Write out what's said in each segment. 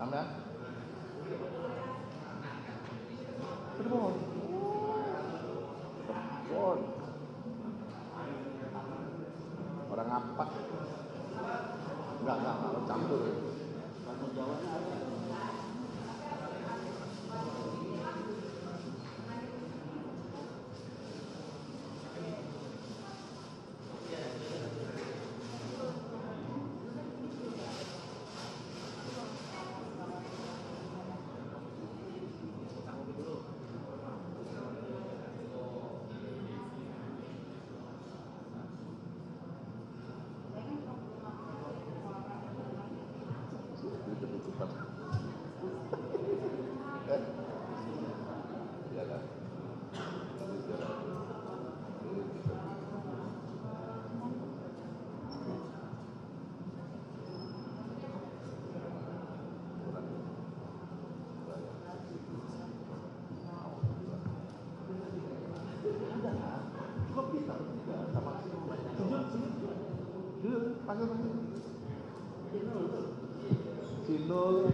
Anda? Cirebon. Cirebon. Orang apa? Enggak, campur. Bahasa Jawa ada. Cindol.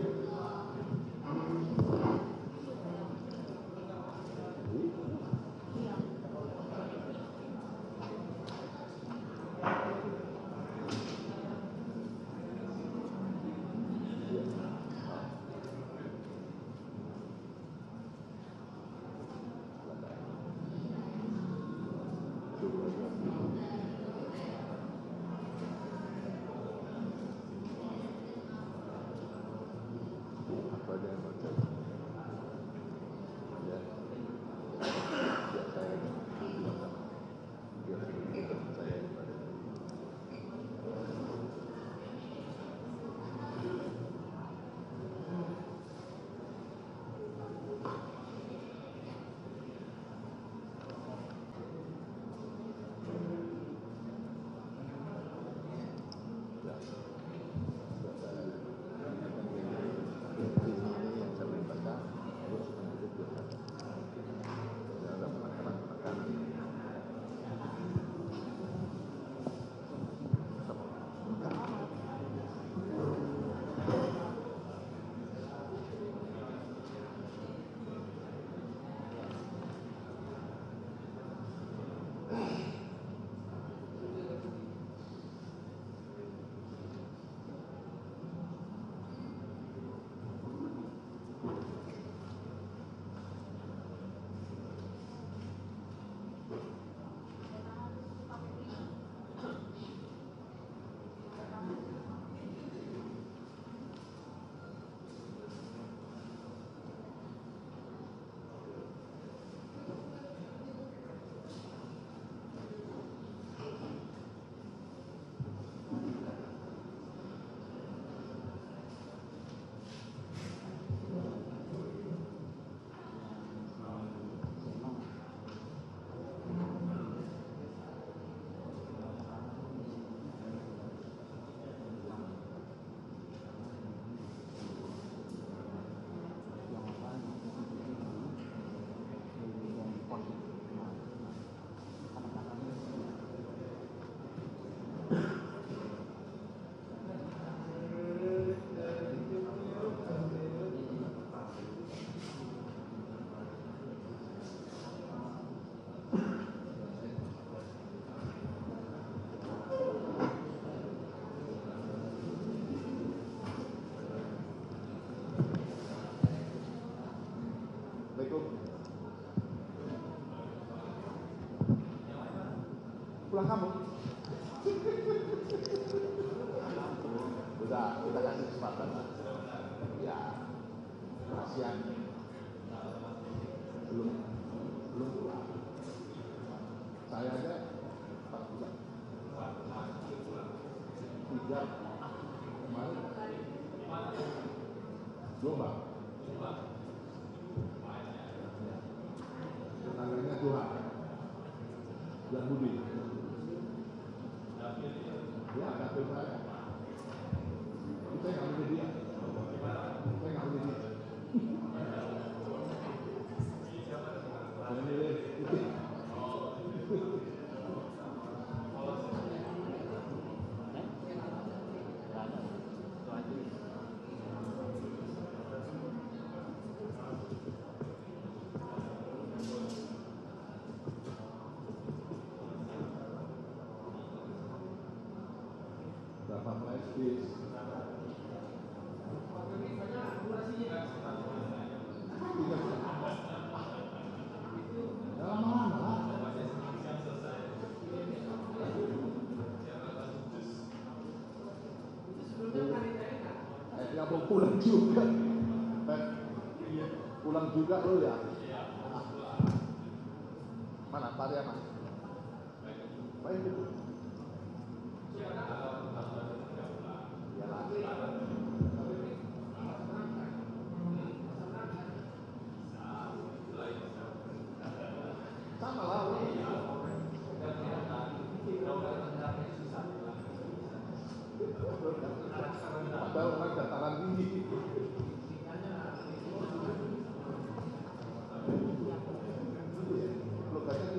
Pulang kamu? Udah, kita kasih kesempatan. Ya, kasihan. Belum pulang. Saya aja 4 bulan. 3 kemarin. Jombang. Tetangganya Tuhan. Dan Budi. Ya, dapil saya. Saya nggak punya dia. Ya mau pulang juga, pulang juga lo ya. Mana Pariana? Baik itu. Sama lah. Padahal orang dataran tinggi. Lo kata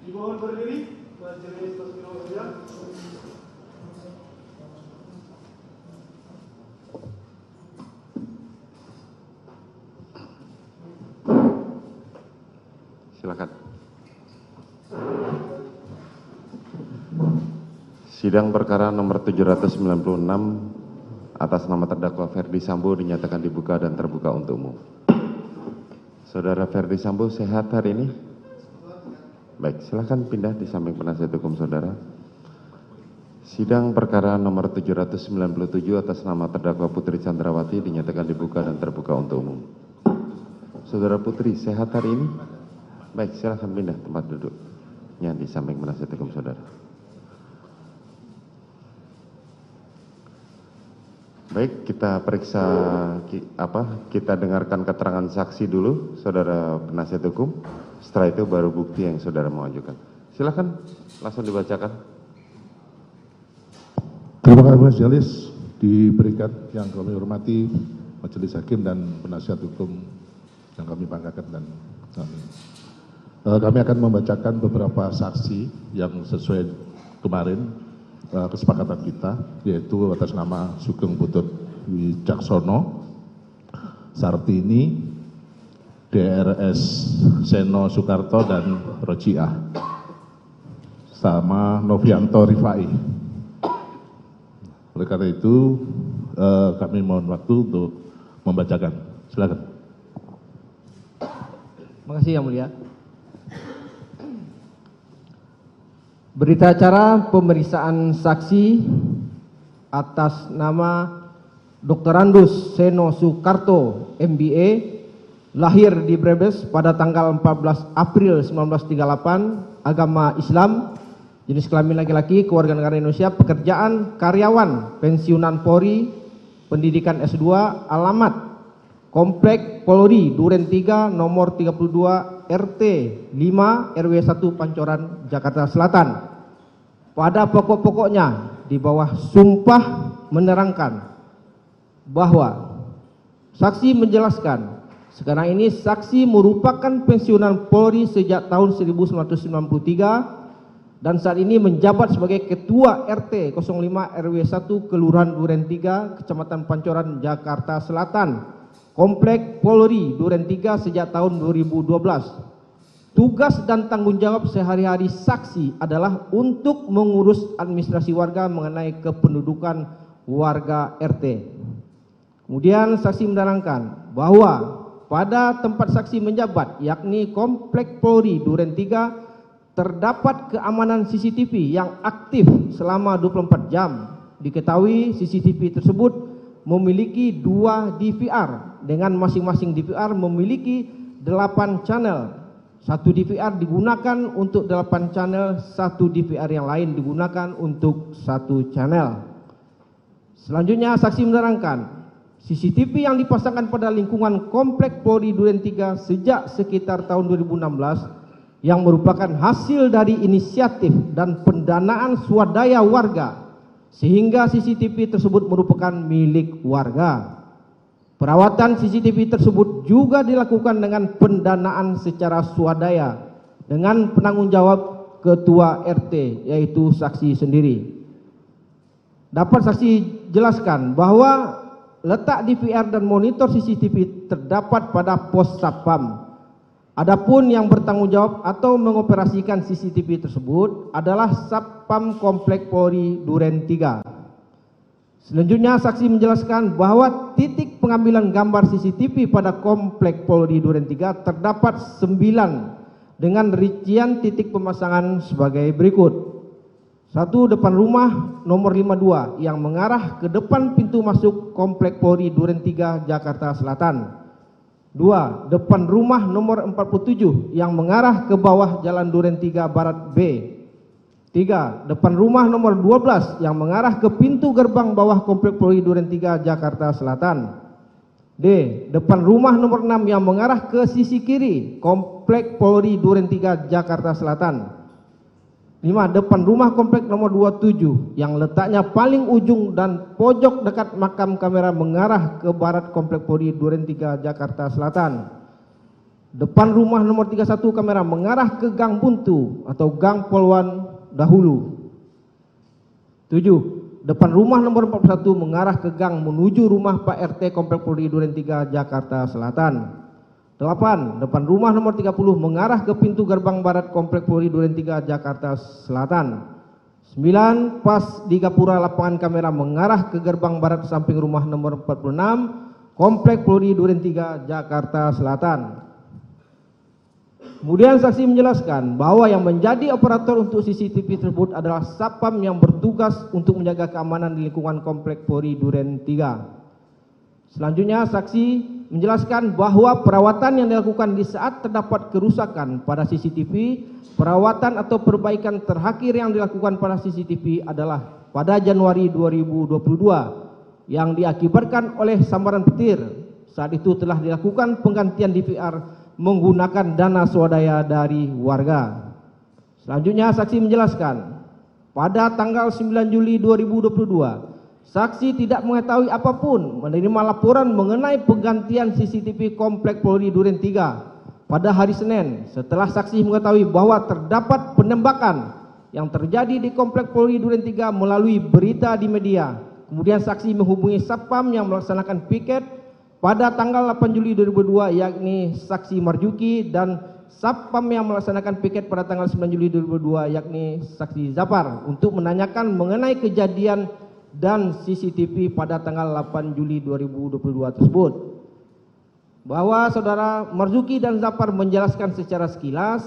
Dimohon berdiri, majelis Bismillahirrahmanirrahim. Silakan. Sidang perkara nomor 796 atas nama terdakwa Ferdi Sambo dinyatakan dibuka dan terbuka untuk umum. Saudara Ferdi Sambo sehat hari ini? Baik, silakan pindah di samping penasihat hukum saudara. Sidang perkara nomor 797 atas nama terdakwa Putri Chandrawati dinyatakan dibuka dan terbuka untuk umum. Saudara Putri sehat hari ini? Baik, silakan pindah tempat duduknya di samping penasihat hukum saudara. Baik, kita periksa kita dengarkan keterangan saksi dulu, saudara penasihat hukum. Setelah itu baru bukti yang saudara mau ajukan. Silakan langsung dibacakan. Terima kasih majelis, diberikan yang kami hormati majelis hakim dan penasihat hukum yang kami banggakan dan kami akan membacakan beberapa saksi yang sesuai kemarin kesepakatan kita, yaitu atas nama Sugeng Putut Wicaksono, Sartini, DRS Seno Soekarto, dan Rojiah, sama Novianto Rifai. Oleh karena itu, kami mohon waktu untuk membacakan. Silakan. Terima kasih yang mulia. Berita acara pemeriksaan saksi atas nama Dr. Andus Seno Soekarto, MBA, lahir di Brebes pada tanggal 14 April 1938, agama Islam, jenis kelamin laki-laki, kewarganegaraan Indonesia, pekerjaan karyawan, pensiunan Polri, pendidikan S2, alamat Komplek Polri Duren 3 nomor 32 RT 5 RW 1 Pancoran, Jakarta Selatan. Pada pokok-pokoknya di bawah sumpah menerangkan bahwa saksi menjelaskan sekarang ini saksi merupakan pensiunan Polri sejak tahun 1993 dan saat ini menjabat sebagai Ketua RT 05 RW 1 Kelurahan Duren 3 Kecamatan Pancoran, Jakarta Selatan, Komplek Polri Duren 3 sejak tahun 2012. Tugas dan tanggung jawab sehari-hari saksi adalah untuk mengurus administrasi warga mengenai kependudukan warga RT. Kemudian saksi menerangkan bahwa pada tempat saksi menjabat, yakni Komplek Polri Duren 3, terdapat keamanan CCTV yang aktif selama 24 jam. Diketahui CCTV tersebut memiliki 2 DVR dengan masing-masing DVR memiliki 8 channel. 1 DVR digunakan untuk 8 channel, 1 DVR yang lain digunakan untuk 1 channel. Selanjutnya saksi menerangkan CCTV yang dipasangkan pada lingkungan Komplek Polri Duren 3 sejak sekitar tahun 2016 yang merupakan hasil dari inisiatif dan pendanaan swadaya warga, sehingga CCTV tersebut merupakan milik warga. Perawatan CCTV tersebut juga dilakukan dengan pendanaan secara swadaya dengan penanggung jawab Ketua RT, yaitu saksi sendiri. Dapat saksi jelaskan bahwa letak DVR dan monitor CCTV terdapat pada pos Satpam. Adapun yang bertanggung jawab atau mengoperasikan CCTV tersebut adalah Satpam Komplek Polri Duren 3. Selanjutnya saksi menjelaskan bahwa titik pengambilan gambar CCTV pada Komplek Polri Duren 3 terdapat 9 dengan rincian titik pemasangan sebagai berikut. 1. Depan rumah nomor 52 yang mengarah ke depan pintu masuk Komplek Polri Duren 3 Jakarta Selatan. 2. Depan rumah nomor 47 yang mengarah ke bawah Jalan Duren 3 Barat B. 3. Depan rumah nomor 12 yang mengarah ke pintu gerbang bawah Komplek Polri Duren 3 Jakarta Selatan. D. Depan rumah nomor 6 yang mengarah ke sisi kiri Komplek Polri Duren 3 Jakarta Selatan. 5. Depan rumah komplek nomor 27 yang letaknya paling ujung dan pojok dekat makam kamera mengarah ke barat Komplek Polri Duren 3 Jakarta Selatan. depan rumah nomor 31 kamera mengarah ke Gang Buntu atau Gang Poluan dahulu. 7. Depan rumah nomor 41 mengarah ke gang menuju rumah Pak RT Komplek Polri Duren 3 Jakarta Selatan. 8. Depan rumah nomor 30 mengarah ke pintu gerbang barat Komplek Polri Duren 3 Jakarta Selatan. 9. Pas di gapura lapangan kamera mengarah ke gerbang barat samping rumah nomor 46 Komplek Polri Duren 3 Jakarta Selatan. Kemudian saksi menjelaskan bahwa yang menjadi operator untuk CCTV tersebut adalah Satpam yang bertugas untuk menjaga keamanan di lingkungan Komplek Polri Duren 3. Selanjutnya saksi menjelaskan bahwa perawatan yang dilakukan di saat terdapat kerusakan pada CCTV, perawatan atau perbaikan terakhir yang dilakukan pada CCTV adalah pada Januari 2022 yang diakibatkan oleh sambaran petir. Saat itu telah dilakukan penggantian DVR menggunakan dana swadaya dari warga. Selanjutnya saksi menjelaskan pada tanggal 9 Juli 2022 saksi tidak mengetahui apapun menerima laporan mengenai penggantian CCTV Komplek Polri Duren 3 pada hari Senin setelah saksi mengetahui bahwa terdapat penembakan yang terjadi di Komplek Polri Duren 3 melalui berita di media. Kemudian saksi menghubungi Satpam yang melaksanakan piket pada tanggal 8 Juli 2002 yakni saksi Marjuki dan Satpam yang melaksanakan piket pada tanggal 9 Juli 2002 yakni saksi Zafar untuk menanyakan mengenai kejadian dan CCTV pada tanggal 8 Juli 2022 tersebut. Bahwa saudara Marzuki dan Zafar menjelaskan secara sekilas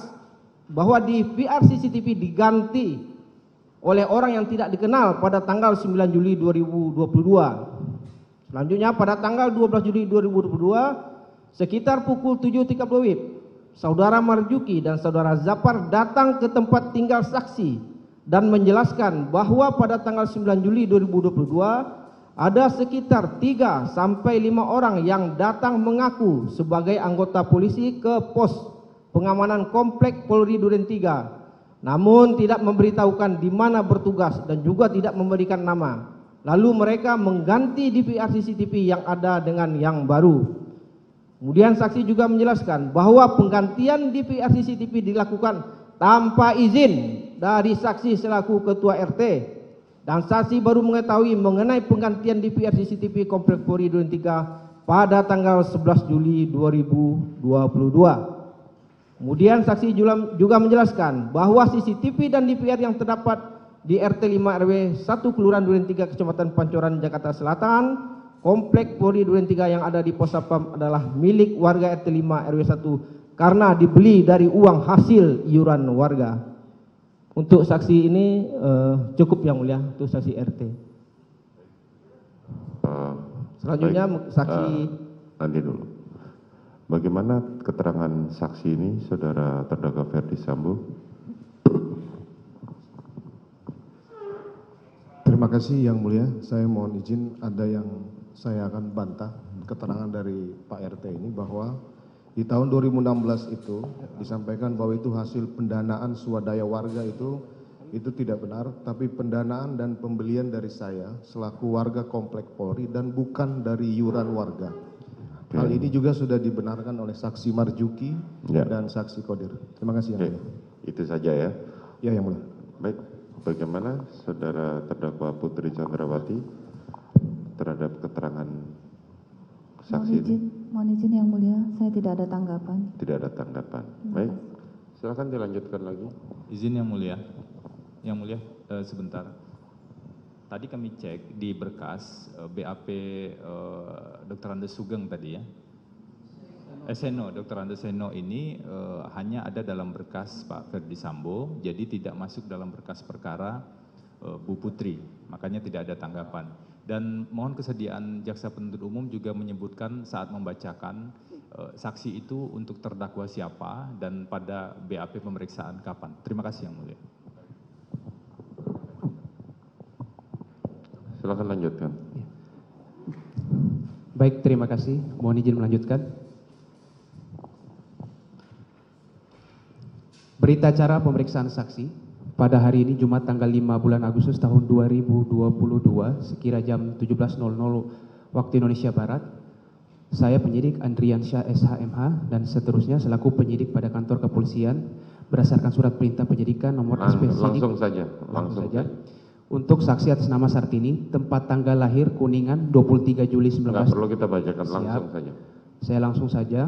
bahwa di VR CCTV diganti oleh orang yang tidak dikenal pada tanggal 9 Juli 2022. Selanjutnya pada tanggal 12 Juli 2022 sekitar pukul 7.30 WIB, saudara Marzuki dan saudara Zafar datang ke tempat tinggal saksi dan menjelaskan bahwa pada tanggal 9 Juli 2022 ada sekitar 3 sampai 5 orang yang datang mengaku sebagai anggota polisi ke pos pengamanan Komplek Polri Duren 3, namun tidak memberitahukan di mana bertugas dan juga tidak memberikan nama. Lalu mereka mengganti DVR CCTV yang ada dengan yang baru. Kemudian saksi juga menjelaskan bahwa penggantian DVR CCTV dilakukan tanpa izin dari saksi selaku ketua RT. Dan saksi baru mengetahui mengenai penggantian DVR CCTV Komplek Polri Duren 3 pada tanggal 11 Juli 2022. Kemudian saksi juga menjelaskan bahwa CCTV dan DVR yang terdapat di RT 5 RW 1 Kelurahan Duren 3 Kecamatan Pancoran Jakarta Selatan Komplek Polri Duren 3 yang ada di pos Satpam adalah milik warga RT 5 RW 1 karena dibeli dari uang hasil iuran warga. Untuk saksi ini cukup yang mulia untuk saksi RT. Selanjutnya saksi nanti dulu. Bagaimana keterangan saksi ini saudara terdakwa Ferdi Sambo? Terima kasih yang mulia, saya mohon izin ada yang saya akan bantah keterangan dari Pak RT ini bahwa di tahun 2016 itu disampaikan bahwa itu hasil pendanaan swadaya warga itu tidak benar, tapi pendanaan dan pembelian dari saya selaku warga Komplek Polri dan bukan dari iuran warga. Hal ini juga sudah dibenarkan oleh saksi Marzuki dan saksi Kodir. Terima kasih yang mulia. Itu saja ya? Ya yang mulia. Baik. Bagaimana saudara terdakwa Putri Chandrawati terhadap keterangan saksi ini? Mohon izin yang mulia, saya tidak ada tanggapan. Tidak ada tanggapan. Baik, silakan dilanjutkan lagi. Izin yang mulia, sebentar. Tadi kami cek di berkas BAP Dr. Andes Sugeng tadi ya. Seno, Dr. Andes Seno ini hanya ada dalam berkas Pak Ferdi Sambo, jadi tidak masuk dalam berkas perkara Bu Putri, makanya tidak ada tanggapan. Dan mohon kesediaan jaksa penuntut umum juga menyebutkan saat membacakan saksi itu untuk terdakwa siapa dan pada BAP pemeriksaan kapan. Terima kasih yang mulia. Silakan lanjutkan. Baik, terima kasih. Mohon izin melanjutkan. Berita acara pemeriksaan saksi pada hari ini Jumat tanggal 5 bulan Agustus tahun 2022 sekira jam 17.00 waktu Indonesia Barat. Saya penyidik Andriansyah SHMH dan seterusnya selaku penyidik pada kantor kepolisian berdasarkan surat perintah penyidikan nomor SP Sidik. Langsung saja. Untuk saksi atas nama Sartini, tempat tanggal lahir Kuningan 23 Juli 19. Nggak perlu kita bacakan, Siap. langsung saja. Saya langsung saja.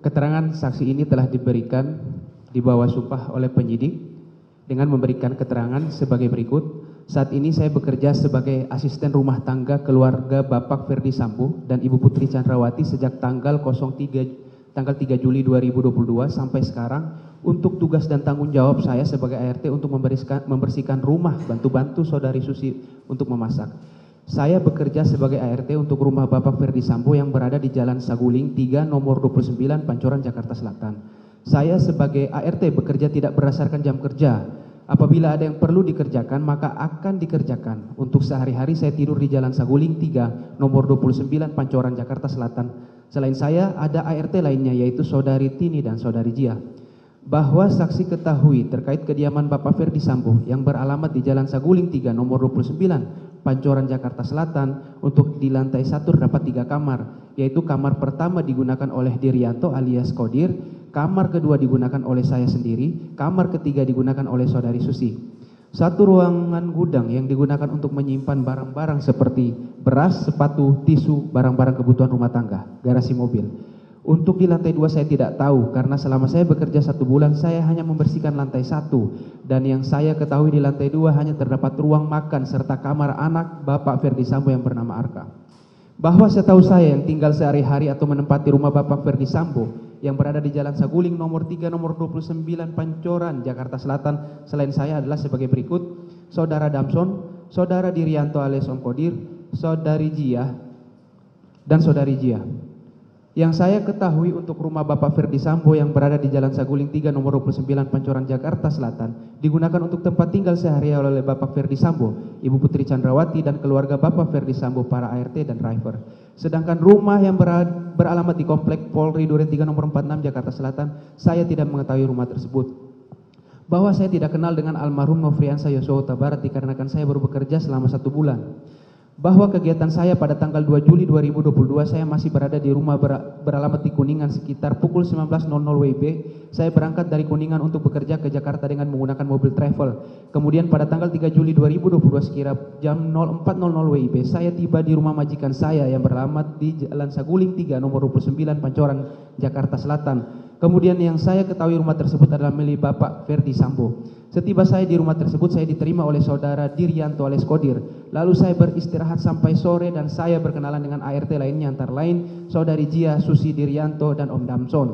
Keterangan saksi ini telah diberikan di bawah sumpah oleh penyidik dengan memberikan keterangan sebagai berikut. Saat ini saya bekerja sebagai asisten rumah tangga keluarga Bapak Ferdi Sambo dan Ibu Putri Chandrawati sejak tanggal 3 Juli 2022 sampai sekarang untuk tugas dan tanggung jawab saya sebagai ART untuk membersihkan rumah, bantu-bantu saudari Susi untuk memasak. Saya bekerja sebagai ART untuk rumah Bapak Ferdi Sambo yang berada di Jalan Saguling 3 nomor 29 Pancoran Jakarta Selatan. Saya sebagai ART bekerja tidak berdasarkan jam kerja. Apabila ada yang perlu dikerjakan maka akan dikerjakan. Untuk sehari-hari saya tidur di Jalan Saguling 3 nomor 29 Pancoran Jakarta Selatan. Selain saya ada ART lainnya yaitu saudari Tini dan saudari Jia. Bahwa saksi ketahui terkait kediaman Bapak Ferdi Sambo yang beralamat di Jalan Saguling 3 nomor 29 Pancoran Jakarta Selatan untuk di lantai 1 terdapat 3 kamar, yaitu kamar pertama digunakan oleh Dirianto alias Kodir, kamar kedua digunakan oleh saya sendiri, kamar ketiga digunakan oleh saudari Susi. Satu ruangan gudang yang digunakan untuk menyimpan barang-barang seperti beras, sepatu, tisu, barang-barang kebutuhan rumah tangga, garasi mobil. Untuk di lantai 2 saya tidak tahu karena selama saya bekerja 1 bulan saya hanya membersihkan lantai 1 dan yang saya ketahui di lantai 2 hanya terdapat ruang makan serta kamar anak Bapak Ferdi Sambo yang bernama Arka. Bahwa setahu saya yang tinggal sehari-hari atau menempati rumah Bapak Ferdi Sambo yang berada di Jalan Saguling nomor 3 nomor 29 Pancoran Jakarta Selatan selain saya adalah sebagai berikut: Saudara Damson, Saudara Dirianto alias Om Kodir, Saudari Jia dan Saudari Jia. Yang saya ketahui untuk rumah Bapak Ferdi Sambo yang berada di Jalan Saguling 3 nomor 29 Pancoran Jakarta Selatan digunakan untuk tempat tinggal sehari-hari oleh Bapak Ferdi Sambo, Ibu Putri Chandrawati dan keluarga Bapak Ferdi Sambo para ART dan driver. Sedangkan rumah yang beralamat di Komplek Polri Duren 3 nomor 46 Jakarta Selatan, saya tidak mengetahui rumah tersebut. Bahwa saya tidak kenal dengan almarhum Nofriansah Yosua Huta Barat dikarenakan saya baru bekerja selama 1 bulan. Bahwa kegiatan saya pada tanggal 2 Juli 2022 saya masih berada di rumah beralamat di Kuningan sekitar pukul 19.00 WIB. Saya berangkat dari Kuningan untuk bekerja ke Jakarta dengan menggunakan mobil travel. Kemudian pada tanggal 3 Juli 2022 sekira jam 04.00 WIB saya tiba di rumah majikan saya yang beralamat di Jalan Saguling 3 nomor 29 Pancoran Jakarta Selatan. Kemudian yang saya ketahui rumah tersebut adalah milik Bapak Ferdi Sambo. Setiba saya di rumah tersebut saya diterima oleh saudara Dirianto alias Kodir. Lalu saya beristirahat sampai sore dan saya berkenalan dengan ART lainnya antara lain saudari Jia, Susi Dirianto dan Om Damson.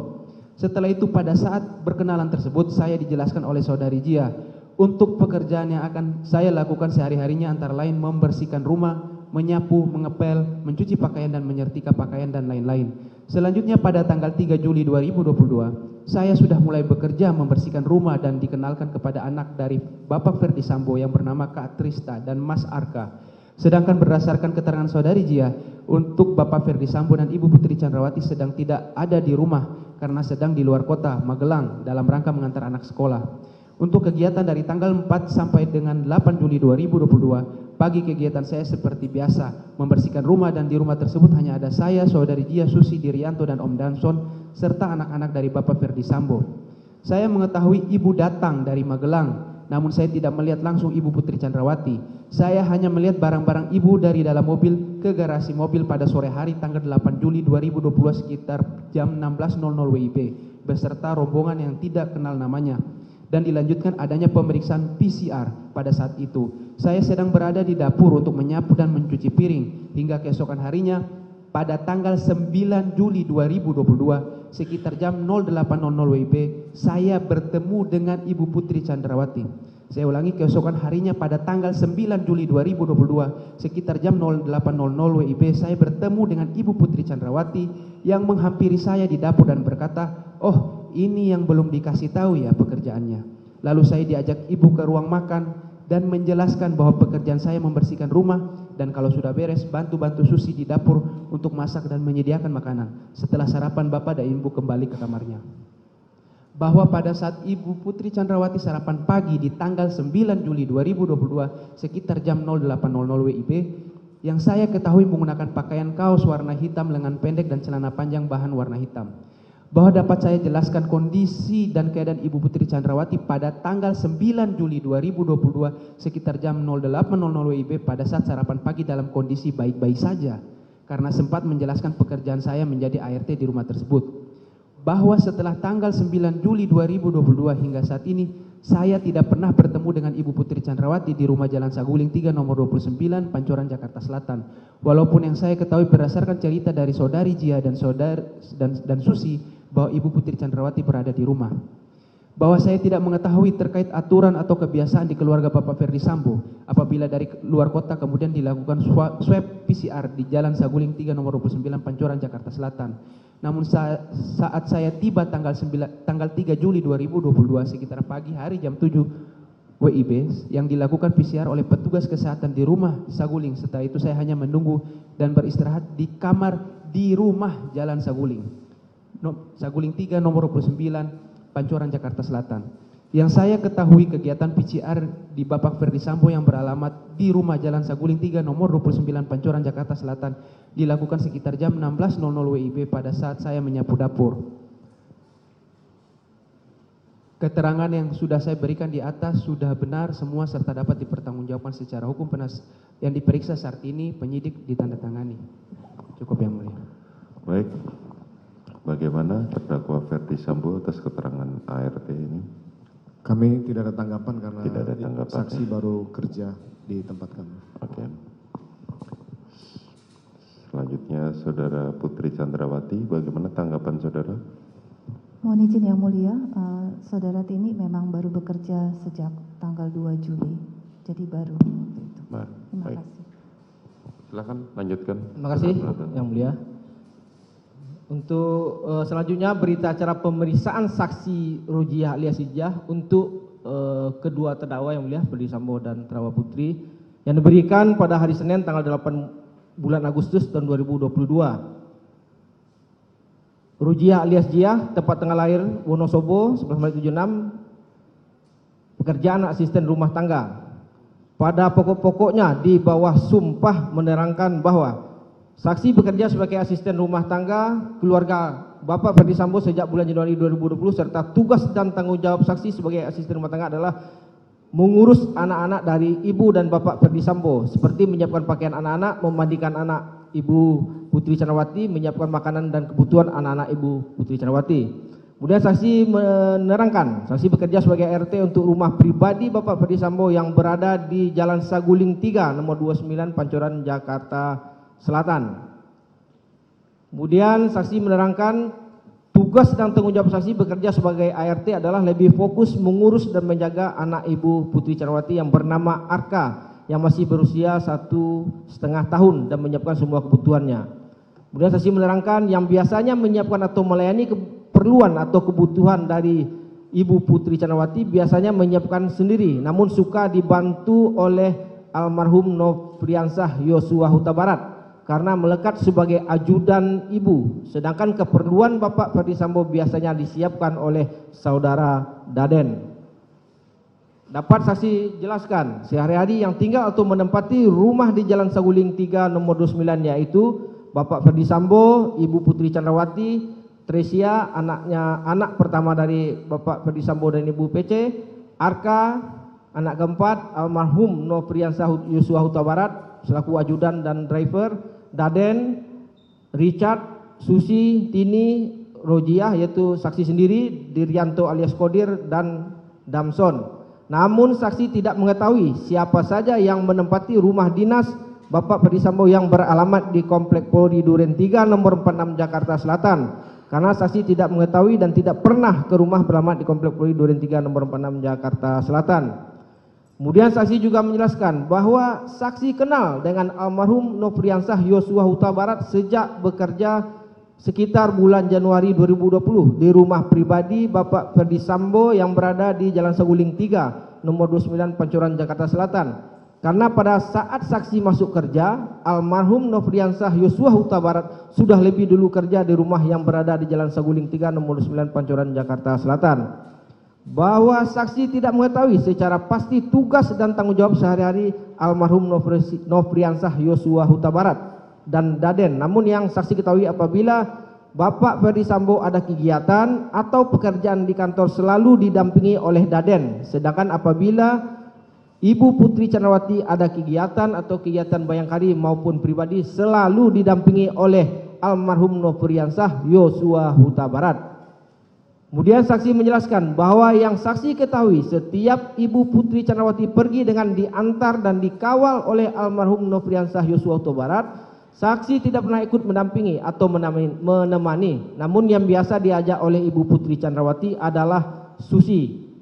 Setelah itu pada saat berkenalan tersebut saya dijelaskan oleh saudari Jia untuk pekerjaan yang akan saya lakukan sehari-harinya antara lain membersihkan rumah, menyapu, mengepel, mencuci pakaian dan menyetrika pakaian dan lain-lain. Selanjutnya pada tanggal 3 Juli 2022, saya sudah mulai bekerja membersihkan rumah dan dikenalkan kepada anak dari Bapak Ferdi Sambo yang bernama Kak Trista dan Mas Arka. Sedangkan berdasarkan keterangan saudari Jia, untuk Bapak Ferdi Sambo dan Ibu Putri Chandrawati sedang tidak ada di rumah karena sedang di luar kota, Magelang, dalam rangka mengantar anak sekolah. Untuk kegiatan dari tanggal 4 sampai dengan 8 Juli 2022, pagi kegiatan saya seperti biasa, membersihkan rumah dan di rumah tersebut hanya ada saya, saudari Jia, Susi Dirianto dan Om Damson, serta anak-anak dari Bapak Ferdi Sambo. Saya mengetahui ibu datang dari Magelang, namun saya tidak melihat langsung Ibu Putri Chandrawati. Saya hanya melihat barang-barang ibu dari dalam mobil ke garasi mobil pada sore hari tanggal 8 Juli 2022 sekitar jam 16.00 WIB, beserta rombongan yang tidak kenal namanya. Dan dilanjutkan adanya pemeriksaan PCR pada saat itu. Saya sedang berada di dapur untuk menyapu dan mencuci piring hingga keesokan harinya pada tanggal 9 Juli 2022 sekitar jam 08.00 WIB saya bertemu dengan Ibu Putri Chandrawati. Saya ulangi, keesokan harinya pada tanggal 9 Juli 2022 sekitar jam 08.00 WIB saya bertemu dengan Ibu Putri Chandrawati yang menghampiri saya di dapur dan berkata, "Oh, ini yang belum dikasih tahu ya pekerjaannya." Lalu saya diajak ibu ke ruang makan dan menjelaskan bahwa pekerjaan saya membersihkan rumah dan kalau sudah beres bantu-bantu Susi di dapur untuk masak dan menyediakan makanan. Setelah sarapan Bapak dan Ibu kembali ke kamarnya. bahwa pada saat Ibu Putri Chandrawati sarapan pagi di tanggal 9 Juli 2022 sekitar jam 08.00 WIB, yang saya ketahui menggunakan pakaian kaos warna hitam lengan pendek dan celana panjang bahan warna hitam. Bahwa dapat saya jelaskan kondisi dan keadaan Ibu Putri Chandrawati pada tanggal 9 Juli 2022 sekitar jam 08.00 WIB pada saat sarapan pagi dalam kondisi baik-baik saja, karena sempat menjelaskan pekerjaan saya menjadi ART di rumah tersebut. Bahwa setelah tanggal 9 Juli 2022 hingga saat ini, saya tidak pernah bertemu dengan Ibu Putri Chandrawati di rumah Jalan Saguling 3 nomor 29 Pancoran Jakarta Selatan. Walaupun yang saya ketahui berdasarkan cerita dari saudari Jia dan Susi bahwa Ibu Putri Chandrawati berada di rumah. Bahwa saya tidak mengetahui terkait aturan atau kebiasaan di keluarga Bapak Ferdi Sambo apabila dari luar kota kemudian dilakukan swab PCR di Jalan Saguling 3 nomor 29 Pancoran Jakarta Selatan. Namun saat saya tiba tanggal 3 Juli 2022 sekitar pagi hari jam 7 WIB yang dilakukan PCR oleh petugas kesehatan di rumah Saguling. Setelah itu saya hanya menunggu dan beristirahat di kamar di rumah Jalan Saguling. Saguling 3 nomor 29 Pancoran Jakarta Selatan. Yang saya ketahui kegiatan PCR di Bapak Ferdi Sambo yang beralamat di rumah Jalan Saguling 3 nomor 29 Pancoran Jakarta Selatan dilakukan sekitar jam 16.00 WIB pada saat saya menyapu dapur. Keterangan yang sudah saya berikan di atas sudah benar semua serta dapat dipertanggungjawabkan secara hukum. Yang diperiksa saat ini penyidik ditandatangani. Cukup yang mulia. Baik. Bagaimana terdakwa Ferdi Sambo atas keterangan ART ini? Kami tidak ada tanggapan karena Tidak ada tanggapan, saksi baru kerja di tempat kami. Oke. Selanjutnya Saudara Putri Chandrawati, bagaimana tanggapan Saudara? Mohon izin yang mulia, Saudara Tini memang baru bekerja sejak tanggal 2 Juli, jadi baru waktu itu. Terima Baik. kasih. Silakan lanjutkan. Terima kasih yang mulia. Untuk selanjutnya berita acara pemeriksaan saksi Rojiah alias Hijah untuk kedua terdakwa yang mulia Ferdi Sambo dan terdakwa Putri yang diberikan pada hari Senin tanggal 8 bulan Agustus tahun 2022. Rojiah alias Jia, tempat tanggal lahir Wonosobo 1976, pekerjaan asisten rumah tangga. Pada pokok-pokoknya di bawah sumpah menerangkan bahwa saksi bekerja sebagai asisten rumah tangga keluarga Bapak Ferdi Sambo sejak bulan Januari 2020 serta tugas dan tanggung jawab saksi sebagai asisten rumah tangga adalah mengurus anak-anak dari ibu dan Bapak Ferdi Sambo seperti menyiapkan pakaian anak-anak, memandikan anak Ibu Putri Chandrawati, menyiapkan makanan dan kebutuhan anak-anak Ibu Putri Chandrawati. Kemudian saksi menerangkan, saksi bekerja sebagai RT untuk rumah pribadi Bapak Ferdi Sambo yang berada di Jalan Saguling 3 nomor 29 Pancoran Jakarta Selatan. Kemudian saksi menerangkan tugas dan tanggung jawab saksi bekerja sebagai ART adalah lebih fokus mengurus dan menjaga anak Ibu Putri Chandrawati yang bernama Arka yang masih berusia 1,5 tahun dan menyiapkan semua kebutuhannya. Kemudian saksi menerangkan yang biasanya menyiapkan atau melayani keperluan atau kebutuhan dari Ibu Putri Chandrawati biasanya menyiapkan sendiri, namun suka dibantu oleh almarhum Nofriansah Yosua Huta Barat karena melekat sebagai ajudan ibu, sedangkan keperluan Bapak Ferdi Sambo biasanya disiapkan oleh saudara Daden. Dapat saksi jelaskan, sehari-hari yang tinggal atau menempati rumah di Jalan Saguling 3 nomor 29 yaitu Bapak Ferdi Sambo, Ibu Putri Chandrawati, Tresia, anak pertama dari Bapak Ferdi Sambo dan Ibu PC, Arka, anak keempat almarhum Nofriansah Yosua Huta Barat selaku ajudan dan driver, Daden, Richard, Susi, Tini, Rojiah yaitu saksi sendiri, Diryanto alias Kodir dan Damson. Namun saksi tidak mengetahui siapa saja yang menempati rumah dinas Bapak Ferdi Sambo yang beralamat di Komplek Polri Duren 3 nomor 46 Jakarta Selatan. Karena saksi tidak mengetahui dan tidak pernah ke rumah beralamat di Komplek Polri Duren 3 nomor 46 Jakarta Selatan. Kemudian saksi juga menjelaskan bahwa saksi kenal dengan almarhum Nofriansah Yosua Huta Barat sejak bekerja sekitar bulan Januari 2020 di rumah pribadi Bapak Ferdi Sambo yang berada di Jalan Saguling 3 nomor 29 Pancoran Jakarta Selatan. Karena pada saat saksi masuk kerja, almarhum Nofriansah Yosua Huta Barat sudah lebih dulu kerja di rumah yang berada di Jalan Saguling 3 nomor 9 Pancoran, Jakarta Selatan. Bahwa saksi tidak mengetahui secara pasti tugas dan tanggung jawab sehari-hari almarhum Nofriansah Yosua Huta Barat dan Daden. Namun yang saksi ketahui apabila Bapak Ferdi Sambo ada kegiatan atau pekerjaan di kantor selalu didampingi oleh Daden. Sedangkan apabila Ibu Putri Chandrawati ada kegiatan atau kegiatan bayangkari maupun pribadi selalu didampingi oleh almarhum Nofriansah Yosua Huta Barat. Kemudian saksi menjelaskan bahwa yang saksi ketahui setiap Ibu Putri Chandrawati pergi dengan diantar dan dikawal oleh almarhum Nofriansah Yosua Huta Barat, saksi tidak pernah ikut mendampingi atau menemani. Namun yang biasa diajak oleh Ibu Putri Chandrawati adalah Susi.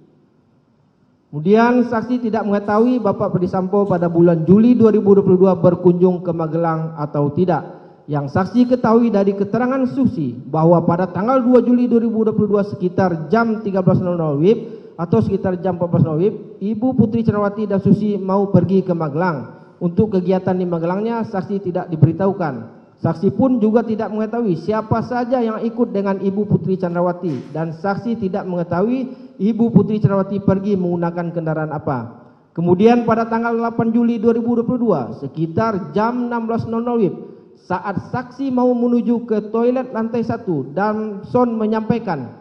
Kemudian saksi tidak mengetahui Bapak Ferdi Sambo pada bulan Juli 2022 berkunjung ke Magelang atau tidak. Yang saksi ketahui dari keterangan Susi bahwa pada tanggal 2 Juli 2022 sekitar jam 13.00 WIB atau sekitar jam 14.00 WIB, Ibu Putri Chandrawati dan Susi mau pergi ke Magelang. Untuk kegiatan di Magelangnya saksi tidak diberitahukan. Saksi pun juga tidak mengetahui siapa saja yang ikut dengan Ibu Putri Chandrawati dan saksi tidak mengetahui Ibu Putri Chandrawati pergi menggunakan kendaraan apa. Kemudian pada tanggal 8 Juli 2022 sekitar jam 16.00 WIB saat saksi mau menuju ke toilet lantai 1 dan Son menyampaikan,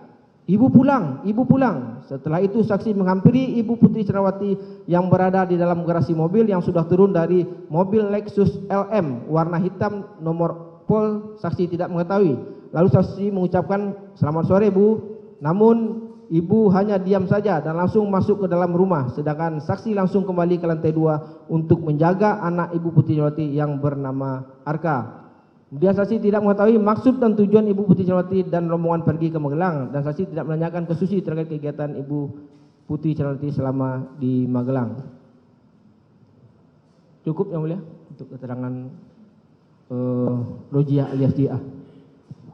"Ibu pulang, ibu pulang." Setelah itu saksi menghampiri Ibu Putri Chandrawati yang berada di dalam garasi mobil yang sudah turun dari mobil Lexus LM warna hitam nomor pol saksi tidak mengetahui. Lalu saksi mengucapkan, "Selamat sore Bu." Namun Ibu hanya diam saja dan langsung masuk ke dalam rumah. Sedangkan saksi langsung kembali ke lantai 2 untuk menjaga anak Ibu Putri Chandrawati yang bernama Arka. Kemudian saksi tidak mengetahui maksud dan tujuan Ibu Putri Chandrawati dan rombongan pergi ke Magelang. Dan saksi tidak menanyakan ke Susi terkait kegiatan Ibu Putri Chandrawati selama di Magelang. Cukup yang mulia untuk keterangan Rojia alias Dia.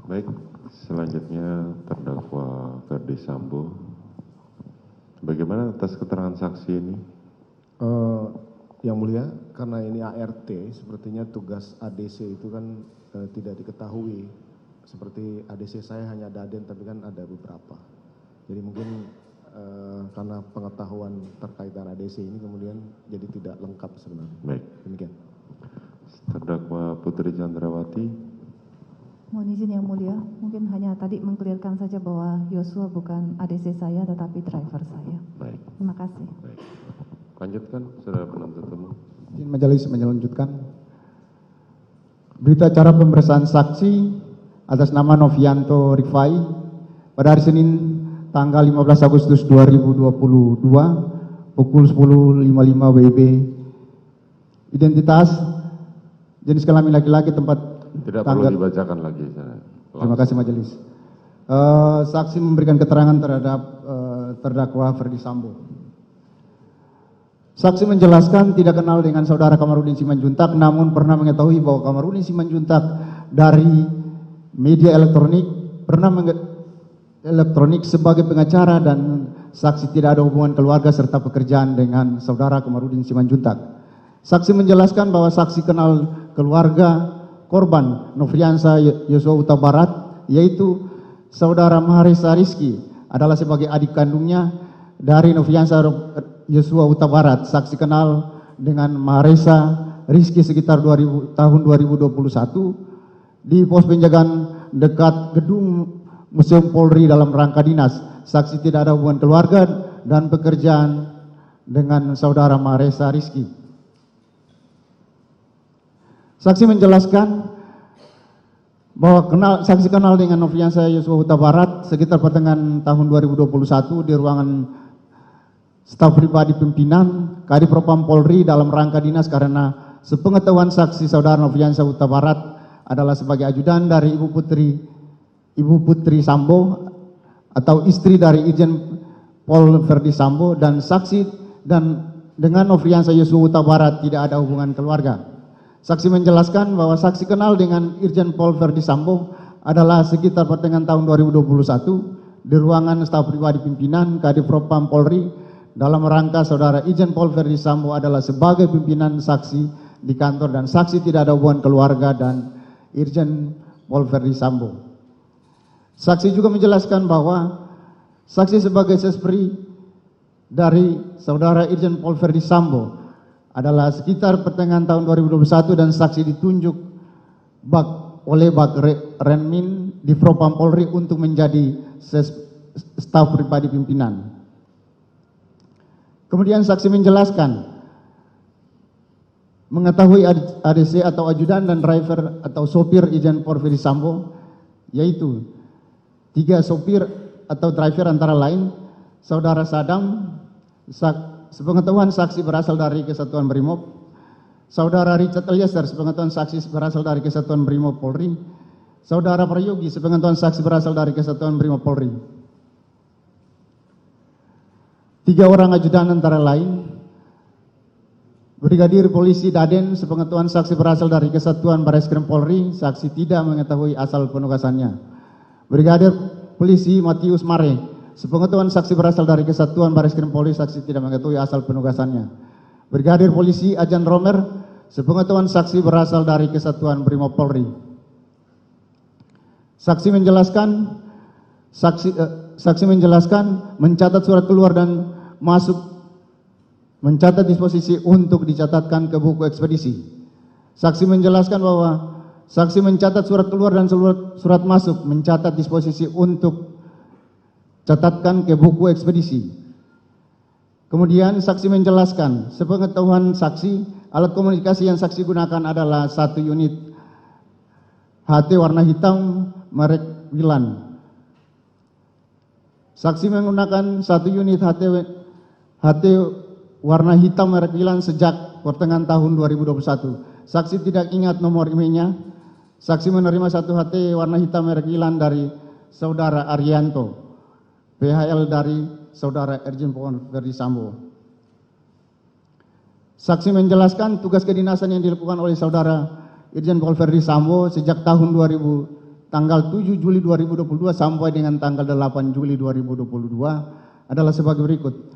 Baik, selanjutnya terdakwa Ferdi Sambo. Bagaimana atas keterangan saksi ini? Yang mulia, karena ini ART, sepertinya tugas ADC itu kan tidak diketahui. Seperti ADC saya hanya Daden, tapi kan ada beberapa. Jadi mungkin karena pengetahuan terkait dengan ADC ini kemudian jadi tidak lengkap sebenarnya. Baik. Demikian. Terdakwa Putri Chandrawati. Mohon izin yang mulia, mungkin hanya tadi mengklirkan saja bahwa Yosua bukan ADC saya tetapi driver saya. Baik. Terima kasih. Baik. Lanjutkan, saudara penuntut umum. Izin majelis melanjutkan. Berita acara pemeriksaan saksi atas nama Novianto Rifai pada hari Senin tanggal 15 Agustus 2022 pukul 10.55 WIB. Identitas jenis kelamin laki-laki, tempat Tidak perlu dibacakan lagi. Terima kasih majelis. Saksi memberikan keterangan terhadap terdakwa Ferdi Sambo. Saksi menjelaskan tidak kenal dengan saudara Kamarudin Simanjuntak, namun pernah mengetahui bahwa Kamarudin Simanjuntak dari media elektronik sebagai pengacara dan saksi tidak ada hubungan keluarga serta pekerjaan dengan saudara Kamarudin Simanjuntak. Saksi menjelaskan bahwa saksi kenal keluarga korban Nofriansah Yosua Huta Barat, yaitu saudara Maharesa Rizky adalah sebagai adik kandungnya dari Nofriansah Yosua Huta Barat. Saksi kenal dengan Maharesa Rizky sekitar tahun 2021 di pos penjagaan dekat gedung Museum Polri dalam rangka dinas. Saksi tidak ada hubungan keluarga dan pekerjaan dengan saudara Maharesa Rizky. Saksi menjelaskan bahwa saksi kenal dengan Nofriansah Yosua Huta Barat sekitar pertengahan tahun 2021 di ruangan staf pribadi pimpinan Kadif Propam Polri dalam rangka dinas, karena sepengetahuan saksi saudara Nofriansah Huta Barat adalah sebagai ajudan dari Ibu Putri Sambo atau istri dari Irjen Pol Ferdi Sambo, dan saksi dan dengan Nofriansah Yosua Huta Barat tidak ada hubungan keluarga. Saksi menjelaskan bahwa saksi kenal dengan Irjen Pol Ferdi Sambo adalah sekitar pertengahan tahun 2021 di ruangan staf pribadi pimpinan Kadif Propam Polri dalam rangka saudara Irjen Paul Verdi Sambo adalah sebagai pimpinan saksi di kantor dan saksi tidak ada hubungan keluarga dan Irjen Paul Verdi Sambo. Saksi juga menjelaskan bahwa saksi sebagai sespri dari saudara Irjen Paul Verdi Sambo adalah sekitar pertengahan tahun 2021 dan saksi ditunjuk oleh Bak Renmin di Propam Polri untuk menjadi staf pribadi pimpinan. Kemudian saksi menjelaskan mengetahui ADC atau ajudan dan driver atau sopir Irjen Paul Verdi Sambo, yaitu 3 sopir atau driver antara lain saudara Sadam, sepengetahuan saksi berasal dari Kesatuan Brimob, saudara Richard Eliezer, sepengetahuan saksi berasal dari Kesatuan Brimob Polri, saudara Prayogi, sepengetahuan saksi berasal dari Kesatuan Brimob Polri. 3 orang ajudan antara lain Brigadir Polisi Daden, sepengetahuan saksi berasal dari Kesatuan Barreskrim Polri, saksi tidak mengetahui asal penugasannya. Brigadir Polisi Matius Mare, sepengetahuan saksi berasal dari Kesatuan Barreskrim Polri, saksi tidak mengetahui asal penugasannya. Brigadir Polisi Ajan Romer, sepengetahuan saksi berasal dari Kesatuan Brimob Polri. Saksi menjelaskan mencatat surat keluar dan masuk, mencatat disposisi untuk dicatatkan ke buku ekspedisi. Saksi menjelaskan bahwa saksi mencatat surat keluar dan surat masuk, mencatat disposisi untuk catatkan ke buku ekspedisi. Kemudian saksi menjelaskan sepengetahuan saksi, alat komunikasi yang saksi gunakan adalah 1 unit HT warna hitam merek Wilan. Saksi menggunakan 1 unit HT warna hitam merek Wilan sejak pertengahan tahun 2021. Saksi tidak ingat nomor IMEI-nya. Saksi menerima 1 HT warna hitam merek Wilan dari saudara Arianto, PHL dari saudara Irjen Paul Verdi Sambo. Saksi menjelaskan tugas kedinasan yang dilakukan oleh saudara Irjen Paul Verdi Sambo sejak tahun tanggal 7 Juli 2022 sampai dengan tanggal 8 Juli 2022 adalah sebagai berikut.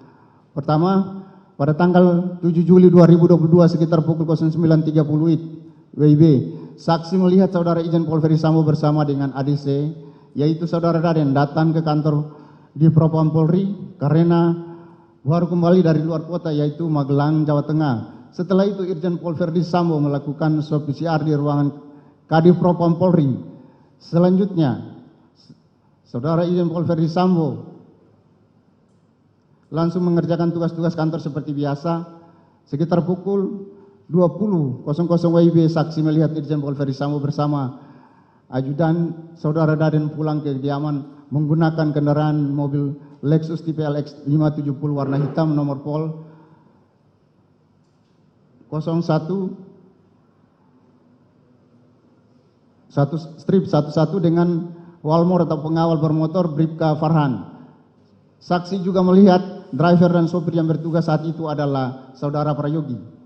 Pertama, pada tanggal 7 Juli 2022 sekitar pukul 09.30 WIB, saksi melihat saudara Irjen Paul Verdi Sambo bersama dengan ADC, yaitu saudara Daden, datang ke kantor di Propam Polri karena baru kembali dari luar kota, yaitu Magelang, Jawa Tengah. Setelah itu Irjen Paul Verdi Sambo melakukan swab PCR di ruangan Kadif Propam Polri. Selanjutnya, saudara Irjen Paul Verdi Sambo langsung mengerjakan tugas-tugas kantor seperti biasa. Sekitar pukul 20.00 WIB, saksi melihat Irjen Paul Verdi Sambo bersama ajudan saudara Daden pulang ke kediaman menggunakan kendaraan mobil Lexus tipe LX 570 warna hitam nomor pol 01/11 dengan Walmor atau pengawal bermotor Bribka Farhan. Saksi juga melihat driver dan sopir yang bertugas saat itu adalah saudara Prayogi.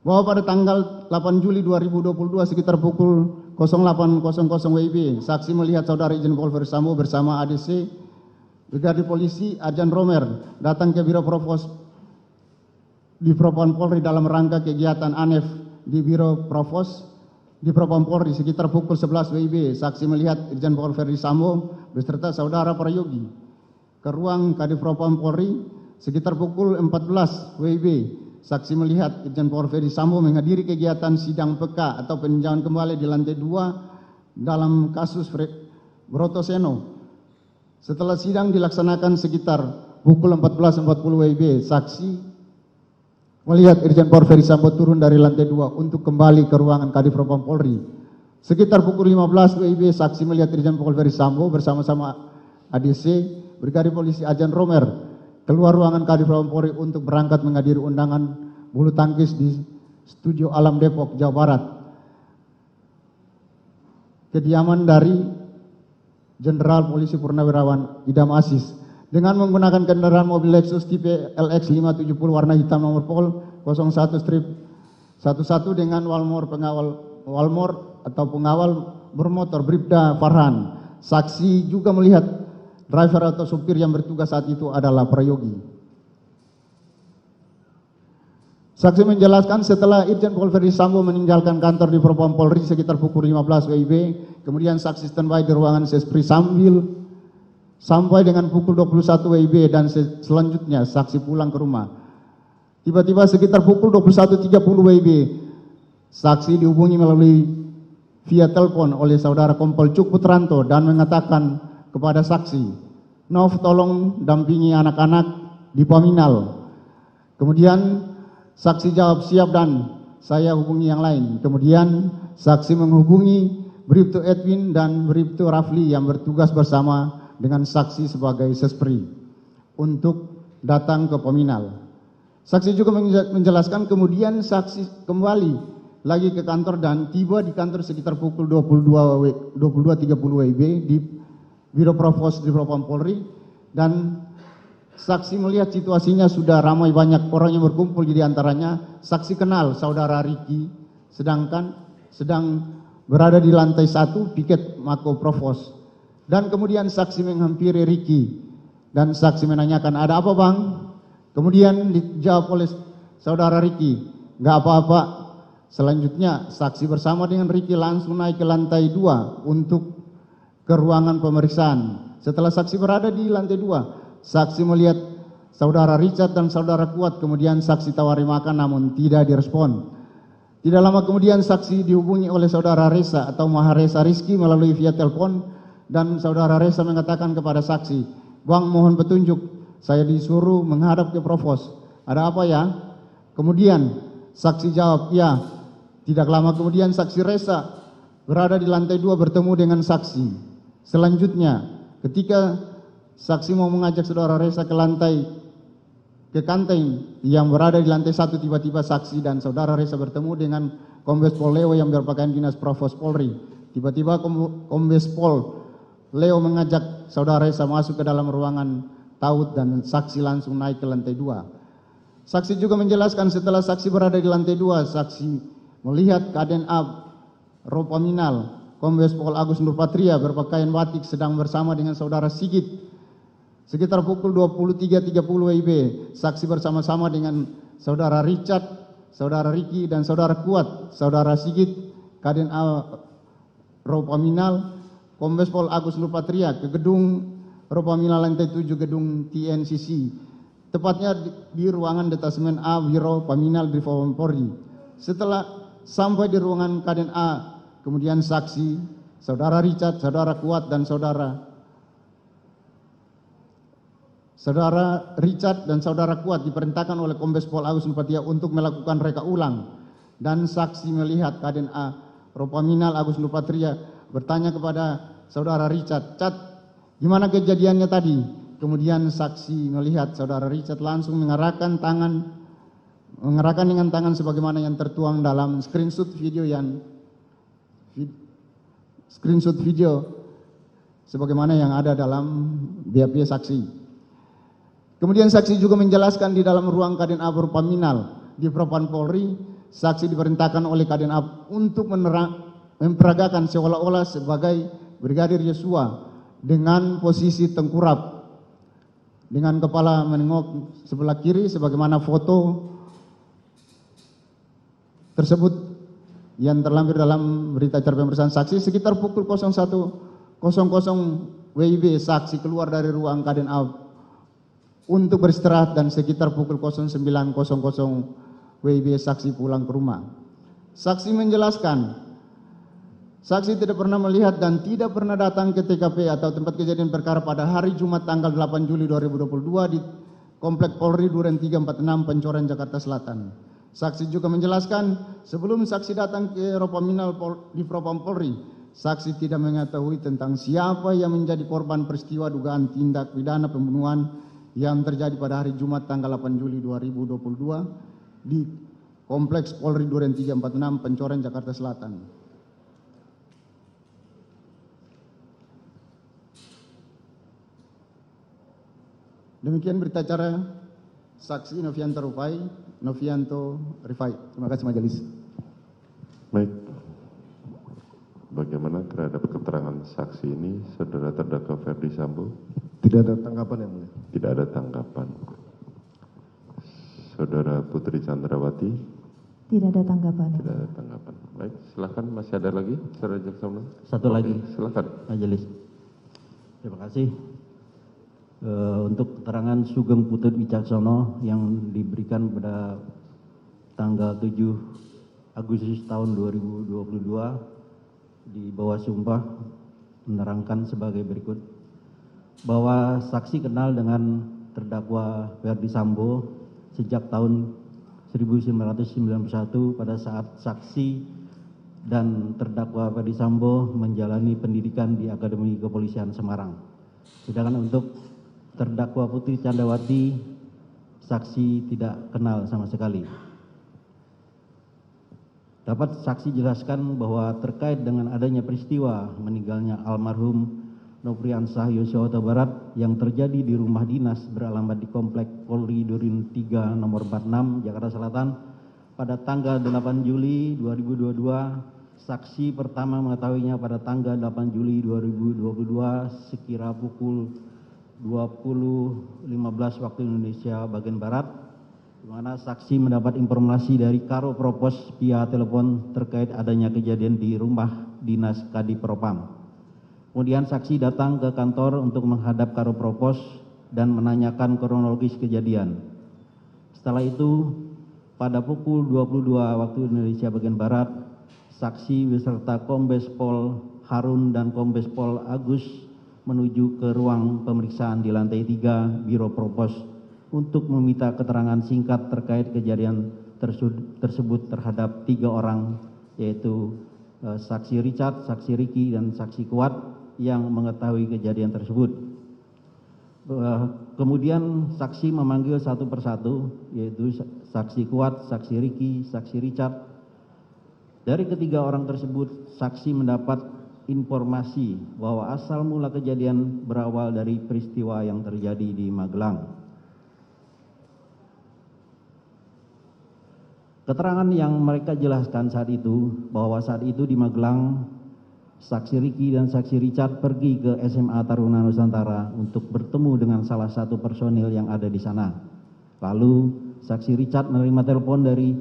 Bahwa pada tanggal 8 Juli 2022 sekitar pukul 08.00 WIB, saksi melihat saudara Irjen Paul Verdi Sambo bersama ADC, Brigadir Polisi Ajan Romer datang ke Biro Provos di Propam Polri dalam rangka kegiatan ANEF di Biro Provos di Propam Polri sekitar pukul 11 WIB. Saksi melihat Irjen Paul Verdi Sambo beserta saudara Prayogi ke ruang Kadif Propam Polri sekitar pukul 14 WIB. Saksi melihat Irjen Paul Verdi Sambo menghadiri kegiatan sidang PK atau peninjauan kembali di lantai 2 dalam kasus Brotoseno. Setelah sidang dilaksanakan sekitar pukul 14.40 WIB, saksi melihat Irjen Paul Verdi Sambo turun dari lantai 2 untuk kembali ke ruangan Kadif Propam Polri. Sekitar pukul 15 WIB, saksi melihat Irjen Paul Verdi Sambo bersama-sama ADC, Brigadir Polisi Ajan Romer keluar ruangan Kadif Propam Polri untuk berangkat menghadiri undangan bulu tangkis di Studio Alam Depok, Jawa Barat. Kediaman dari Jenderal Polisi Purnawirawan Idam Aziz dengan menggunakan kendaraan mobil Lexus tipe LX 570 warna hitam nomor pol 01/11 dengan Walmor atau pengawal bermotor Bribda Farhan. Saksi juga melihat driver atau supir yang bertugas saat itu adalah Prayogi. Saksi menjelaskan setelah Irjen Pol Verdi Sambo meninggalkan kantor di Propam Polri sekitar pukul 15 WIB, kemudian saksi standby di ruangan Sespri sampai dengan pukul 21 WIB dan selanjutnya saksi pulang ke rumah. Tiba-tiba sekitar pukul 21.30 WIB, saksi dihubungi melalui via telepon oleh saudara Kompol Cuk Putranto dan mengatakan kepada saksi, "Nov, tolong dampingi anak-anak di Paminal." Kemudian saksi jawab, "Siap," dan saya hubungi yang lain. Kemudian saksi menghubungi Bribtu Edwin dan Bribtu Rafli yang bertugas bersama dengan saksi sebagai Sespri untuk datang ke Paminal. Saksi juga menjelaskan kemudian saksi kembali lagi ke kantor dan tiba di kantor sekitar pukul 22.30 WIB di Biro Provos di Propam Polri, dan saksi melihat situasinya sudah ramai banyak orang yang berkumpul, di antaranya saksi kenal saudara Riki sedang berada di lantai 1 piket Mako Provos, dan kemudian saksi menghampiri Riki dan saksi menanyakan, "Ada apa, Bang?" Kemudian dijawab oleh saudara Riki, "Nggak apa-apa." Selanjutnya saksi bersama dengan Riki langsung naik ke lantai 2 untuk ke ruangan pemeriksaan. Setelah saksi berada di lantai 2, saksi melihat saudara Richard dan saudara Kuat, kemudian saksi tawari makan namun tidak direspon. Tidak lama kemudian saksi dihubungi oleh saudara Reza atau Maharesa Rizky melalui via telepon, dan saudara Reza mengatakan kepada saksi, "Bang, mohon petunjuk, saya disuruh menghadap ke Provos. Ada apa ya?" Kemudian saksi jawab, "Ya." Tidak lama kemudian saksi Reza berada di lantai 2 bertemu dengan saksi. Selanjutnya ketika saksi mau mengajak saudara Reza ke kantin yang berada di lantai 1, tiba-tiba saksi dan saudara Reza bertemu dengan Kombes Pol Leo yang berpakaian dinas Provos Polri. Tiba-tiba Kombes Pol Leo mengajak saudara Reza masuk ke dalam ruangan taut dan saksi langsung naik ke lantai 2. Saksi juga menjelaskan setelah saksi berada di lantai 2, saksi melihat Kaden A Ropaminal Kombes Pol Agus Nurpatria berpakaian batik sedang bersama dengan saudara Sigit. Sekitar pukul 23.30 WIB, saksi bersama-sama dengan saudara Richard, saudara Riki, dan saudara Kuat, saudara Sigit, Kaden A Ropaminal, Kombes Pol Agus Nurpatria ke gedung Ropaminal lantai 7 gedung TNCC, tepatnya di ruangan detasemen A Biro Paminal di Propam Polri. Setelah sampai di ruangan Kaden A, kemudian saksi, saudara Richard, saudara Kuat, dan saudara Richard dan saudara Kuat diperintahkan oleh Kombes Pol Agus Nurpatria untuk melakukan reka ulang, dan saksi melihat Kaden A Ropaminal Agus Nurpatria bertanya kepada saudara Richard, "Cat, gimana kejadiannya tadi?" Kemudian saksi melihat saudara Richard langsung mengerahkan dengan tangan sebagaimana yang tertuang dalam screenshot video sebagaimana yang ada dalam BAP saksi. Kemudian saksi juga menjelaskan di dalam ruang Kaden A Ropaminal di Propam Polri, saksi diperintahkan oleh Kaden A untuk memperagakan seolah-olah sebagai Brigadir Yosua dengan posisi tengkurap dengan kepala menengok sebelah kiri sebagaimana foto tersebut yang terlampir dalam berita acara pemeriksaan saksi. Sekitar pukul 01.00 WIB saksi keluar dari ruang Kaden A untuk beristirahat, dan sekitar pukul 09.00 WIB saksi pulang ke rumah. Saksi menjelaskan saksi tidak pernah melihat dan tidak pernah datang ke TKP atau tempat kejadian perkara pada hari Jumat tanggal 8 Juli 2022 di Komplek Polri Duren 346 Pancoran Jakarta Selatan. Saksi juga menjelaskan sebelum saksi datang ke Ropaminal di Propam Polri, saksi tidak mengetahui tentang siapa yang menjadi korban peristiwa dugaan tindak pidana pembunuhan yang terjadi pada hari Jumat tanggal 8 Juli 2022 di Kompleks Polri Duren 346 Pancoran Jakarta Selatan. Demikian berita acara saksi Novianto Rifai. Terima kasih majelis. Baik. Bagaimana terhadap keterangan saksi ini, saudara terdakwa Verdi Sambo? Tidak ada tanggapan yang mulia. Tidak ada tanggapan. Saudara Putri Chandrawati. Tidak ada tanggapan. Tidak ada tanggapan. Baik, silakan. Masih ada lagi, Saudara Jaksa Penuntut? Satu lagi, silakan. Majelis. Terima kasih. Untuk keterangan Sugeng Putut Wicaksono yang diberikan pada tanggal 7 Agustus tahun 2022 di bawah sumpah menerangkan sebagai berikut, bahwa saksi kenal dengan terdakwa Ferdi Sambo sejak tahun 1991 pada saat saksi dan terdakwa Ferdi Sambo menjalani pendidikan di Akademi Kepolisian Semarang. Sedangkan untuk terdakwa Putri Chandrawati, saksi tidak kenal sama sekali. Dapat saksi jelaskan bahwa terkait dengan adanya peristiwa meninggalnya almarhum Nofriansah Yosua Huta Barat yang terjadi di rumah dinas beralamat di Komplek Polri Duren 3 nomor 46 Jakarta Selatan pada tanggal 8 Juli 2022, saksi pertama mengetahuinya pada tanggal 8 Juli 2022 sekira pukul 20.15 waktu Indonesia bagian Barat, di mana saksi mendapat informasi dari Karo Propos via telepon terkait adanya kejadian di rumah dinas Kadif Propam. Kemudian saksi datang ke kantor untuk menghadap Karo Propos dan menanyakan kronologis kejadian. Setelah itu, pada pukul 22 waktu Indonesia bagian Barat, saksi beserta Kombes Pol Harun dan Kombes Pol Agus menuju ke ruang pemeriksaan di lantai 3 Biro Propos untuk meminta keterangan singkat terkait kejadian tersebut terhadap 3 orang, yaitu saksi Richard, saksi Ricky, dan saksi Kuat yang mengetahui kejadian tersebut. Kemudian saksi memanggil satu persatu, yaitu saksi Kuat, saksi Ricky, saksi Richard. Dari ketiga orang tersebut, saksi mendapat informasi bahwa asal mula kejadian berawal dari peristiwa yang terjadi di Magelang. Keterangan yang mereka jelaskan saat itu, bahwa saat itu di Magelang, saksi Ricky dan saksi Richard pergi ke SMA Taruna Nusantara untuk bertemu dengan salah satu personil yang ada di sana. Lalu saksi Richard menerima telepon dari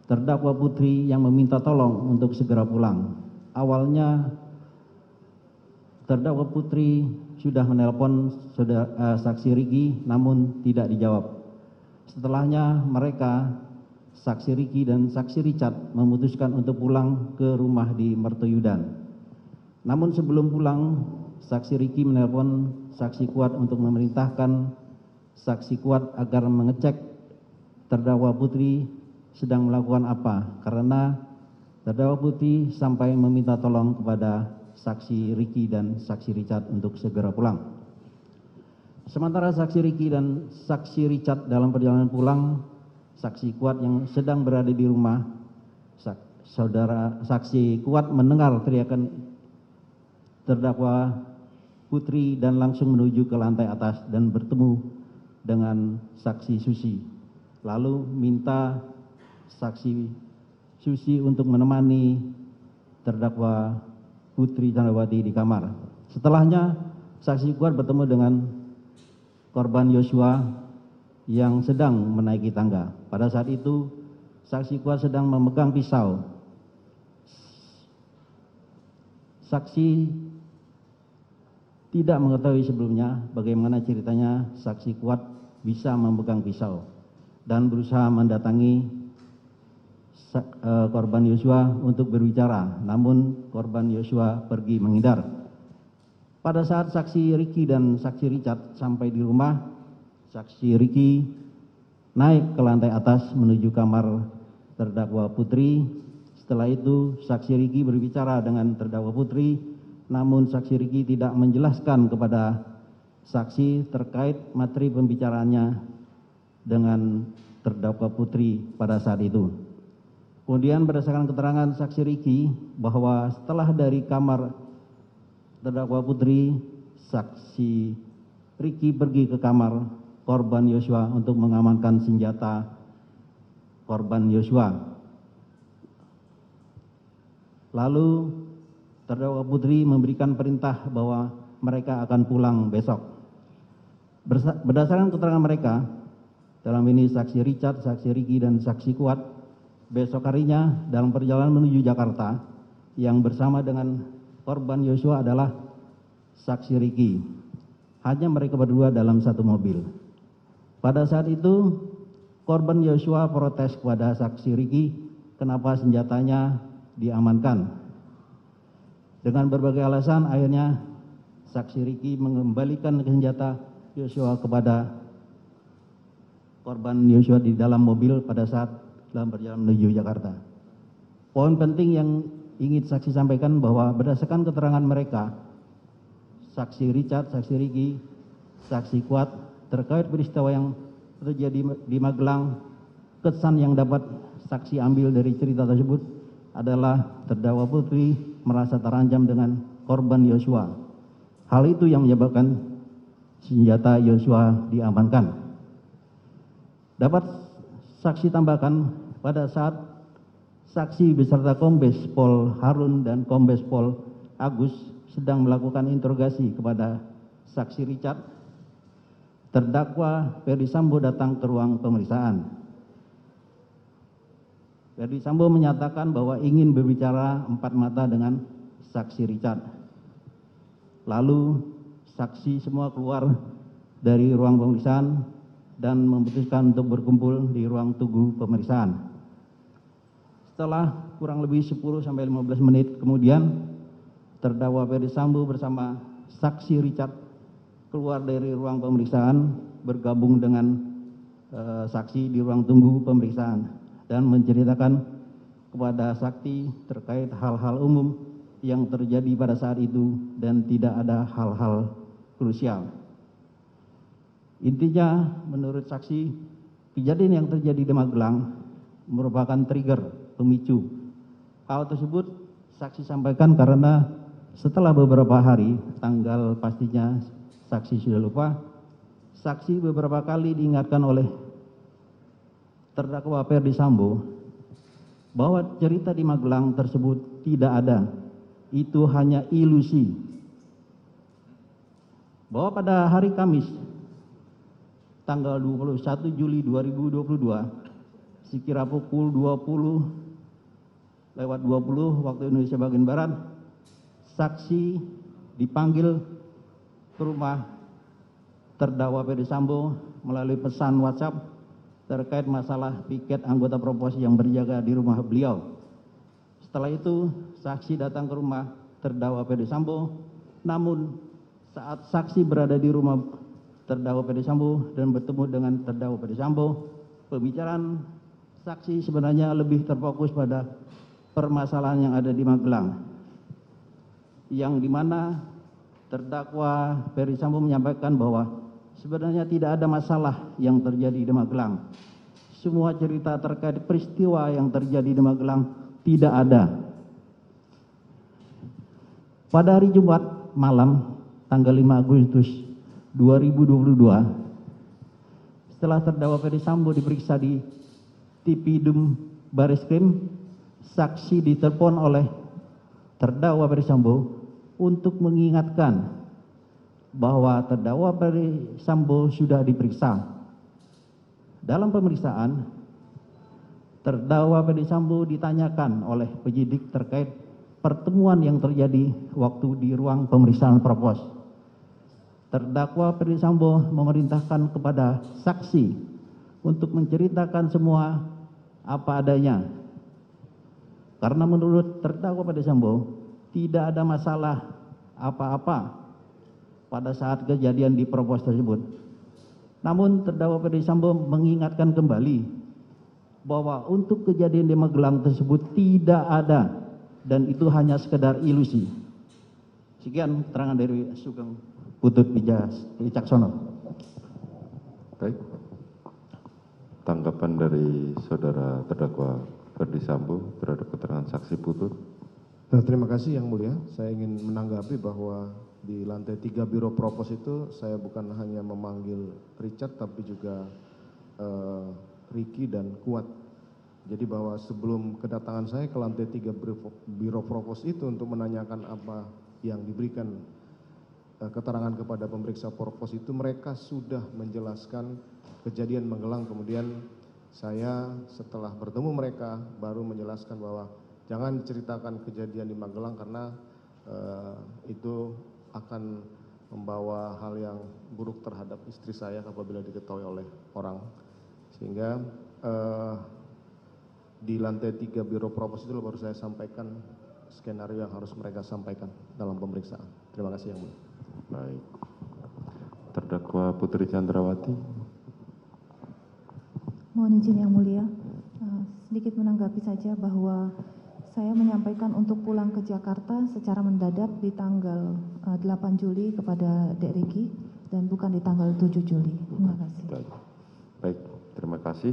terdakwa Putri yang meminta tolong untuk segera pulang. Awalnya terdakwa Putri sudah menelpon saksi Ricky, namun tidak dijawab. Setelahnya mereka, saksi Ricky dan saksi Richard, memutuskan untuk pulang ke rumah di Mertoyudan. Namun sebelum pulang, saksi Ricky menelpon saksi Kuat untuk memerintahkan saksi Kuat agar mengecek terdakwa Putri sedang melakukan apa, karena terdakwa Putri sampai meminta tolong kepada saksi Ricky dan saksi Richard untuk segera pulang. Sementara saksi Ricky dan saksi Richard dalam perjalanan pulang, saksi Kuat yang sedang berada di rumah, saksi Kuat mendengar teriakan terdakwa Putri dan langsung menuju ke lantai atas dan bertemu dengan saksi Susi. Lalu minta saksi Susi untuk menemani terdakwa Putri Chandrawati di kamar. Setelahnya, saksi Kuat bertemu dengan korban Yosua yang sedang menaiki tangga. Pada saat itu, saksi Kuat sedang memegang pisau. Saksi tidak mengetahui sebelumnya bagaimana ceritanya saksi Kuat bisa memegang pisau dan berusaha mendatangi korban Yosua untuk berbicara, namun korban Yosua pergi menghindar. Pada saat saksi Ricky dan saksi Richard sampai di rumah, saksi Ricky naik ke lantai atas menuju kamar terdakwa Putri. Setelah itu, saksi Ricky berbicara dengan terdakwa Putri, namun saksi Ricky tidak menjelaskan kepada saksi terkait materi pembicaraannya dengan terdakwa Putri pada saat itu. Kemudian berdasarkan keterangan saksi Ricky bahwa setelah dari kamar terdakwa Putri, saksi Ricky pergi ke kamar korban Yosua untuk mengamankan senjata korban Yosua. Lalu terdakwa Putri memberikan perintah bahwa mereka akan pulang besok. Berdasarkan keterangan mereka, dalam ini saksi Richard, saksi Ricky, dan saksi Kuat, besok harinya dalam perjalanan menuju Jakarta yang bersama dengan korban Yosua adalah saksi Ricky. Hanya mereka berdua dalam satu mobil. Pada saat itu korban Yosua protes kepada saksi Ricky kenapa senjatanya diamankan. Dengan berbagai alasan akhirnya saksi Ricky mengembalikan senjata Yosua kepada korban Yosua di dalam mobil pada saat dalam perjalanan menuju Jakarta. Poin penting yang ingin saksi sampaikan bahwa berdasarkan keterangan mereka, saksi Richard, saksi Ricky, saksi Kuat terkait peristiwa yang terjadi di Magelang, kesan yang dapat saksi ambil dari cerita tersebut adalah terdakwa Putri merasa terancam dengan korban Yosua. Hal itu yang menyebabkan senjata Yosua diamankan. Dapat saksi tambahkan pada saat saksi beserta Kombes Pol Harun dan Kombes Pol Agus sedang melakukan interogasi kepada saksi Richard, terdakwa Ferdi Sambo datang ke ruang pemeriksaan. Ferdi Sambo menyatakan bahwa ingin berbicara empat mata dengan saksi Richard. Lalu saksi semua keluar dari ruang pemeriksaan dan memutuskan untuk berkumpul di ruang tunggu pemeriksaan. Setelah kurang lebih 10-15 menit kemudian, terdakwa Ferdi Sambo bersama saksi Richard keluar dari ruang pemeriksaan bergabung dengan saksi di ruang tunggu pemeriksaan dan menceritakan kepada saksi terkait hal-hal umum yang terjadi pada saat itu dan tidak ada hal-hal krusial. Intinya menurut saksi, kejadian yang terjadi di Magelang merupakan trigger pemicu. Hal tersebut saksi sampaikan karena setelah beberapa hari, tanggal pastinya saksi sudah lupa, saksi beberapa kali diingatkan oleh terdakwa Ferdi Sambo bahwa cerita di Magelang tersebut tidak ada, itu hanya ilusi. Bahwa pada hari Kamis, tanggal 21 Juli 2022, sekira pukul 20:20 waktu Indonesia bagian Barat, saksi dipanggil ke rumah terdakwa Ferdi Sambo melalui pesan WhatsApp terkait masalah piket anggota Propos yang berjaga di rumah beliau. Setelah itu saksi datang ke rumah terdakwa Ferdi Sambo, namun saat saksi berada di rumah terdakwa Ferdi Sambo dan bertemu dengan terdakwa Ferdi Sambo, pembicaraan saksi sebenarnya lebih terfokus pada permasalahan yang ada di Magelang, yang dimana terdakwa Ferdi Sambo menyampaikan bahwa sebenarnya tidak ada masalah yang terjadi di Magelang. Semua cerita terkait peristiwa yang terjadi di Magelang tidak ada. Pada hari Jumat malam tanggal 5 Agustus 2022, setelah terdakwa Ferdi Sambo diperiksa di Tipidum Bareskrim, saksi ditelepon oleh terdakwa Ferdi Sambo untuk mengingatkan bahwa terdakwa Ferdi Sambo sudah diperiksa. Dalam pemeriksaan, terdakwa Ferdi Sambo ditanyakan oleh penyidik terkait pertemuan yang terjadi waktu di ruang pemeriksaan Propos. Terdakwa Ferdi Sambo memerintahkan kepada saksi untuk menceritakan semua apa adanya. Karena menurut terdakwa Ferdi Sambo tidak ada masalah apa-apa pada saat kejadian di Propos tersebut. Namun terdakwa Ferdi Sambo mengingatkan kembali bahwa untuk kejadian di Magelang tersebut tidak ada dan itu hanya sekedar ilusi. Sekian keterangan dari Sugeng Putut Wicaksono. Baik. Tanggapan dari saudara terdakwa Ferdi Sambo terhadap keterangan saksi Putut. Terima kasih Yang Mulia. Saya ingin menanggapi bahwa di lantai 3 Biro Propos itu saya bukan hanya memanggil Richard tapi juga Ricky dan Kuat. Jadi bahwa sebelum kedatangan saya ke lantai 3 Biro Propos itu untuk menanyakan apa yang diberikan keterangan kepada pemeriksa Propos itu, mereka sudah menjelaskan kejadian Magelang, kemudian saya setelah bertemu mereka baru menjelaskan bahwa jangan ceritakan kejadian di Magelang karena itu akan membawa hal yang buruk terhadap istri saya apabila diketahui oleh orang. Sehingga di lantai 3 Biro Propos itu baru saya sampaikan skenario yang harus mereka sampaikan dalam pemeriksaan. Terima kasih Yang Mulia. Baik. Terdakwa Putri Chandrawati. Mohon izin Yang Mulia, sedikit menanggapi saja bahwa saya menyampaikan untuk pulang ke Jakarta secara mendadak di tanggal 8 Juli kepada Dek Riki dan bukan di tanggal 7 Juli. Terima kasih. Baik, terima kasih.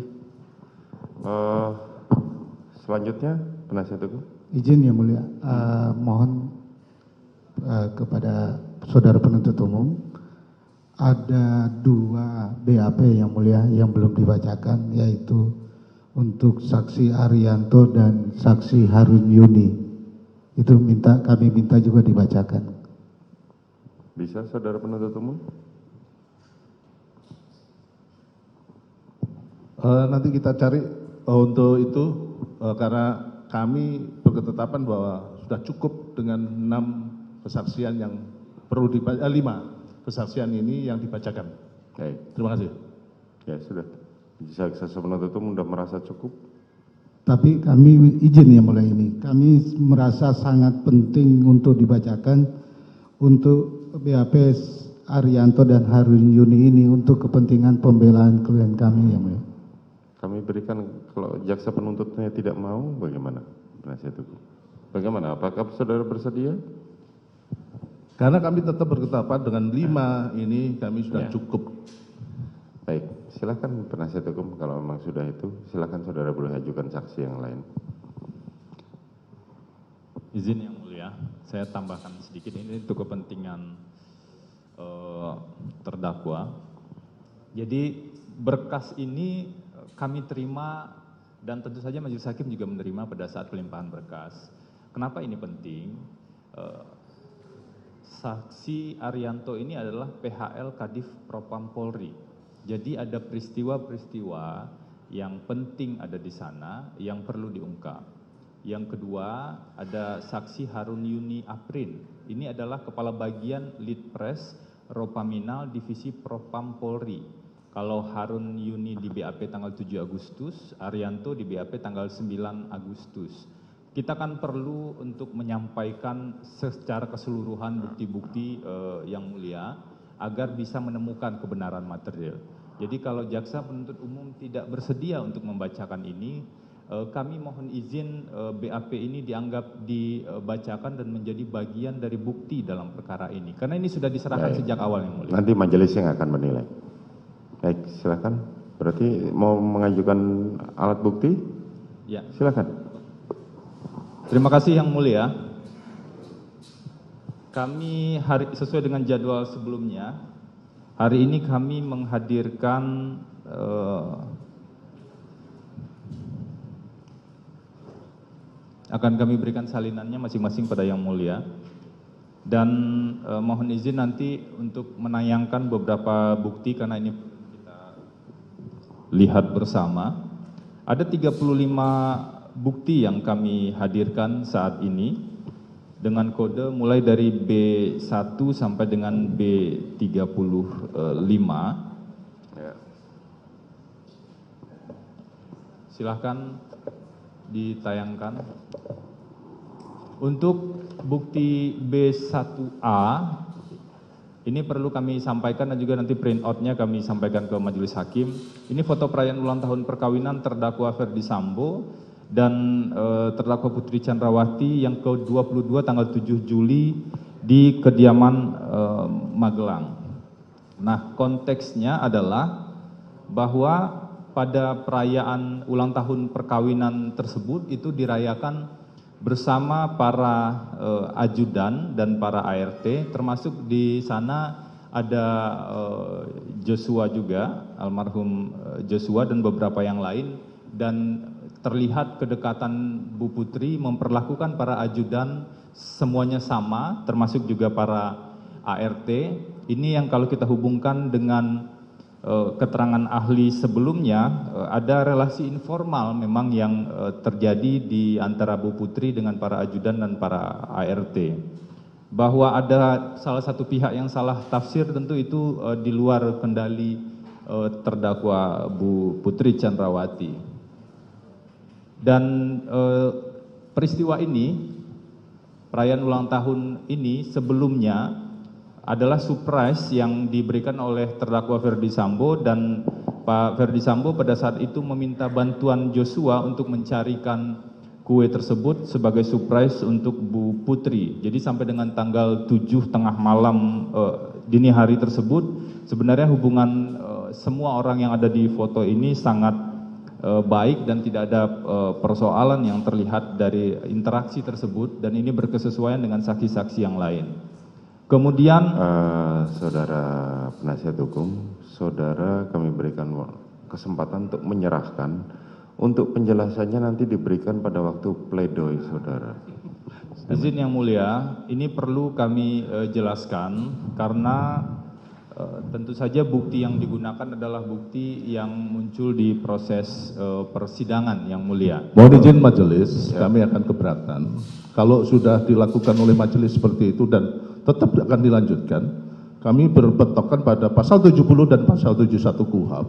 Selanjutnya, penasihat hukum. Izin Yang Mulia, mohon kepada saudara penuntut umum, ada 2 BAP Yang Mulia yang belum dibacakan, yaitu untuk saksi Arianto dan saksi Harun Yuni. Itu kami minta juga dibacakan. Bisa saudara penuntut umum? Nanti kita cari untuk itu karena kami berketetapan bahwa sudah cukup dengan 6 kesaksian yang perlu 5 kesaksian ini yang dibacakan. Baik. Terima kasih. Ya sudah. Jaksa penuntut umum sudah merasa cukup. Tapi kami izin Yang Mulia ini, kami merasa sangat penting untuk dibacakan untuk BAP Arianto dan Harun Yuni ini untuk kepentingan pembelaan klien kami Yang Mulia. Kami berikan, kalau jaksa penuntutnya tidak mau, bagaimana penasihat hukum? Bagaimana? Apakah saudara bersedia? Karena kami tetap berketetapan dengan 5 ini kami sudah cukup. Baik, silakan penasihat hukum kalau memang sudah itu, silakan saudara boleh ajukan saksi yang lain. Izin Yang Mulia, saya tambahkan sedikit ini untuk kepentingan terdakwa. Jadi berkas ini kami terima dan tentu saja Majelis Hakim juga menerima pada saat pelimpahan berkas. Kenapa ini penting? Saksi Arianto ini adalah PHL Kadif Propam Polri. Jadi ada peristiwa-peristiwa yang penting ada di sana yang perlu diungkap. Yang kedua, ada saksi Harun Yuni Aprin. Ini adalah kepala bagian Litpres Ropaminal Divisi Propam Polri. Kalau Harun Yuni di BAP tanggal 7 Agustus, Arianto di BAP tanggal 9 Agustus. Kita kan perlu untuk menyampaikan secara keseluruhan bukti-bukti yang mulia agar bisa menemukan kebenaran material. Jadi kalau jaksa penuntut umum tidak bersedia untuk membacakan ini, kami mohon izin BAP ini dianggap dibacakan dan menjadi bagian dari bukti dalam perkara ini. Karena ini sudah diserahkan sejak awal yang mulia. Nanti majelis yang akan menilai. Baik, silakan. Berarti mau mengajukan alat bukti? Ya. Silakan. Terima kasih yang mulia. Kami sesuai dengan jadwal sebelumnya, hari ini kami menghadirkan akan kami berikan salinannya masing-masing pada yang mulia. Dan mohon izin nanti untuk menayangkan beberapa bukti karena ini kita lihat bersama. Ada 35 bukti yang kami hadirkan saat ini dengan kode mulai dari B1 sampai dengan B35. Ya. Silahkan ditayangkan. Untuk bukti B1A, ini perlu kami sampaikan dan juga nanti print out-nya kami sampaikan ke Majelis Hakim. Ini foto perayaan ulang tahun perkawinan terdakwa Ferdi Sambo dan terdakwa Putri Chandrawati yang ke-22 tanggal 7 Juli di kediaman Magelang. Nah, konteksnya adalah bahwa pada perayaan ulang tahun perkawinan tersebut itu dirayakan bersama para ajudan dan para ART, termasuk di sana ada Joshua juga, almarhum Joshua dan beberapa yang lain, dan terlihat kedekatan Bu Putri memperlakukan para ajudan semuanya sama, termasuk juga para ART. Ini yang kalau kita hubungkan dengan keterangan ahli sebelumnya ada relasi informal memang yang terjadi di antara Bu Putri dengan para ajudan dan para ART. Bahwa ada salah satu pihak yang salah tafsir tentu itu di luar kendali terdakwa Bu Putri Chandrawati. Dan peristiwa ini, perayaan ulang tahun ini sebelumnya adalah surprise yang diberikan oleh terdakwa Ferdy Sambo, dan Pak Ferdy Sambo pada saat itu meminta bantuan Joshua untuk mencarikan kue tersebut sebagai surprise untuk Bu Putri. Jadi sampai dengan tanggal 7 tengah malam dini hari tersebut, sebenarnya hubungan semua orang yang ada di foto ini sangat baik dan tidak ada persoalan yang terlihat dari interaksi tersebut, dan ini berkesesuaian dengan saksi-saksi yang lain. Kemudian saudara penasihat hukum, saudara kami berikan kesempatan untuk menyerahkan, untuk penjelasannya nanti diberikan pada waktu pledoi saudara. Izin yang mulia, ini perlu kami jelaskan karena tentu saja bukti yang digunakan adalah bukti yang muncul di proses persidangan yang mulia. Mohon izin majelis, kami akan keberatan kalau sudah dilakukan oleh majelis seperti itu dan tetap akan dilanjutkan. Kami berpetokan pada pasal 70 dan pasal 71 KUHP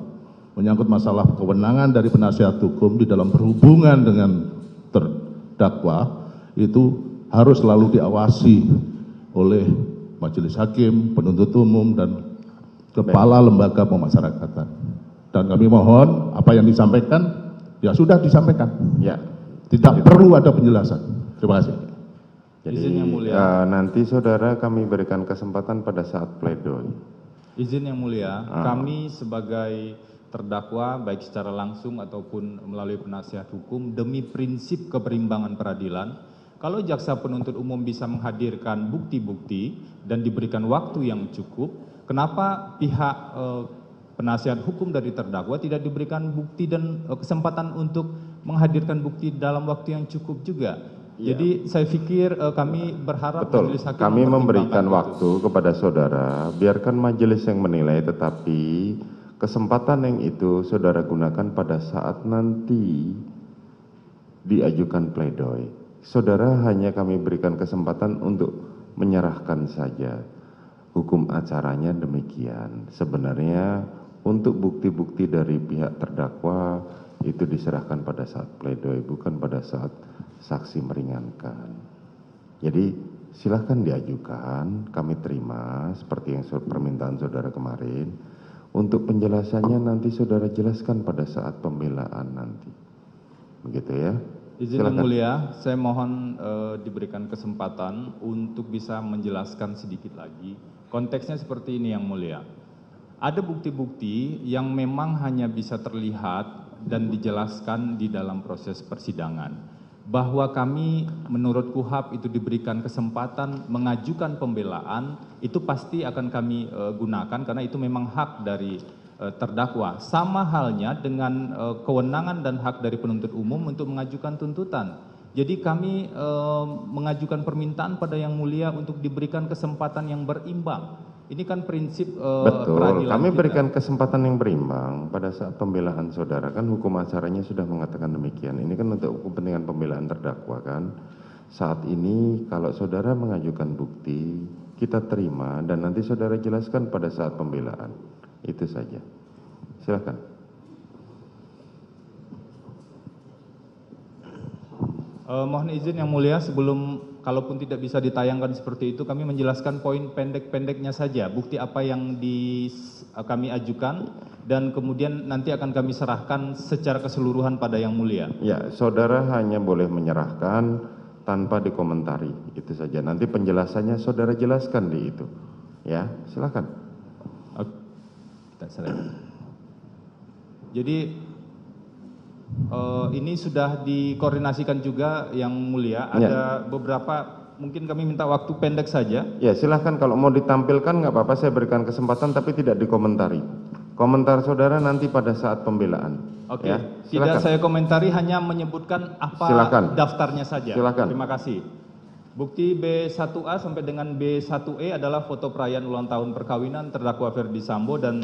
menyangkut masalah kewenangan dari penasihat hukum di dalam berhubungan dengan terdakwa itu harus selalu diawasi oleh majelis hakim, penuntut umum, dan kepala lembaga pemasyarakatan. Dan kami mohon apa yang disampaikan ya sudah disampaikan. Ya. Tidak perlu ada penjelasan. Terima kasih. Jadi Izin yang mulia. nanti saudara kami berikan kesempatan pada saat pledoi. Izin yang mulia, kami sebagai terdakwa baik secara langsung ataupun melalui penasihat hukum demi prinsip keberimbangan peradilan, kalau jaksa penuntut umum bisa menghadirkan bukti-bukti dan diberikan waktu yang cukup, kenapa pihak penasihat hukum dari terdakwa tidak diberikan bukti dan kesempatan untuk menghadirkan bukti dalam waktu yang cukup juga? Ya. Jadi saya pikir kami berharap Betul, majelis hakim kami memberikan mempertimbangkan waktu kepada saudara, biarkan majelis yang menilai, tetapi kesempatan yang itu saudara gunakan pada saat nanti diajukan pledoi. Saudara hanya kami berikan kesempatan untuk menyerahkan saja. Hukum acaranya demikian. Sebenarnya untuk bukti-bukti dari pihak terdakwa itu diserahkan pada saat pledoi, bukan pada saat saksi meringankan. Jadi silahkan diajukan, kami terima seperti yang permintaan saudara kemarin. Untuk penjelasannya nanti saudara jelaskan pada saat pembelaan nanti. Begitu ya. Izin yang mulia, saya mohon diberikan kesempatan untuk bisa menjelaskan sedikit lagi. Konteksnya seperti ini yang mulia. Ada bukti-bukti yang memang hanya bisa terlihat dan dijelaskan di dalam proses persidangan. Bahwa kami menurut KUHP itu diberikan kesempatan mengajukan pembelaan, itu pasti akan kami gunakan karena itu memang hak dari terdakwa. Sama halnya dengan kewenangan dan hak dari penuntut umum untuk mengajukan tuntutan. Jadi kami mengajukan permintaan pada yang mulia untuk diberikan kesempatan yang berimbang. Ini kan prinsip betul, kami kita. berikan kesempatan yang berimbang pada saat pembelaan saudara. Kan hukum acaranya sudah mengatakan demikian. Ini kan untuk kepentingan pembelaan terdakwa kan. Saat ini kalau saudara mengajukan bukti, kita terima dan nanti saudara jelaskan pada saat pembelaan. Itu saja. Silakan. Mohon izin yang mulia, sebelum kalaupun tidak bisa ditayangkan seperti itu, kami menjelaskan poin pendek-pendeknya saja, bukti apa yang kami ajukan, dan kemudian nanti akan kami serahkan secara keseluruhan pada yang mulia. Ya, saudara hanya boleh menyerahkan tanpa dikomentari, itu saja. Nanti penjelasannya saudara jelaskan di itu. Ya, silakan. Jadi ini sudah dikoordinasikan juga yang mulia. Ada beberapa, mungkin kami minta waktu pendek saja. Ya silahkan, kalau mau ditampilkan nggak apa-apa, saya berikan kesempatan tapi tidak dikomentari. Komentar saudara nanti pada saat pembelaan. Oke, ya, tidak saya komentari, hanya menyebutkan apa daftarnya saja. Silakan. Terima kasih. Bukti B1A sampai dengan B1E adalah foto perayaan ulang tahun perkawinan terdakwa Ferdy Sambo dan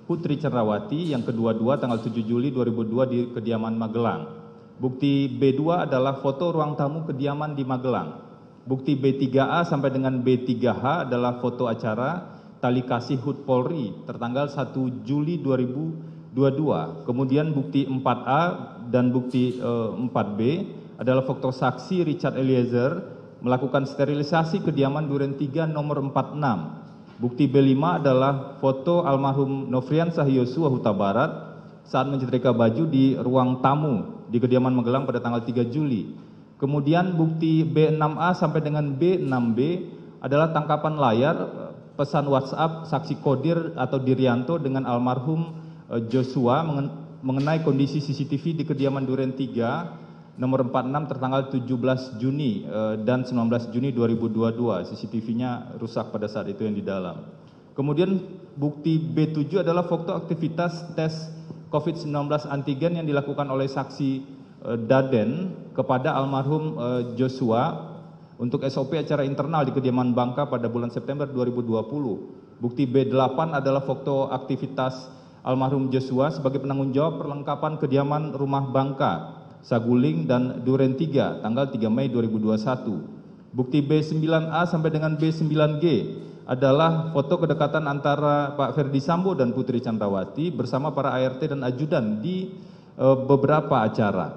Putri Chandrawati yang kedua-dua tanggal 7 Juli 2002 di kediaman Magelang. Bukti B2 adalah foto ruang tamu kediaman di Magelang. Bukti B3A sampai dengan B3H adalah foto acara tali kasih HUT Polri tertanggal 1 Juli 2022. Kemudian bukti 4A dan bukti 4B adalah foto saksi Richard Eliezer melakukan sterilisasi kediaman Duren 3 nomor 46. Bukti B5 adalah foto almarhum Nofriansah Yosua Huta Barat saat menyetrika baju di ruang tamu di kediaman Magelang pada tanggal 3 Juli. Kemudian bukti B6A sampai dengan B6B adalah tangkapan layar pesan WhatsApp saksi Kodir atau Dirianto dengan almarhum Joshua mengenai kondisi CCTV di kediaman Duren 3 nomor 46 tertanggal 17 Juni dan 19 Juni 2022. CCTV-nya rusak pada saat itu yang di dalam. Kemudian bukti B7 adalah foto aktivitas tes COVID-19 antigen yang dilakukan oleh saksi Daden kepada almarhum Joshua untuk SOP acara internal di kediaman Bangka pada bulan September 2020. Bukti B8 adalah foto aktivitas almarhum Joshua sebagai penanggung jawab perlengkapan kediaman rumah Bangka, Saguling dan Duren 3 tanggal 3 Mei 2021. Bukti B9A sampai dengan B9G adalah foto kedekatan antara Pak Ferdi Sambo dan Putri Chandrawati bersama para ART dan ajudan di beberapa acara.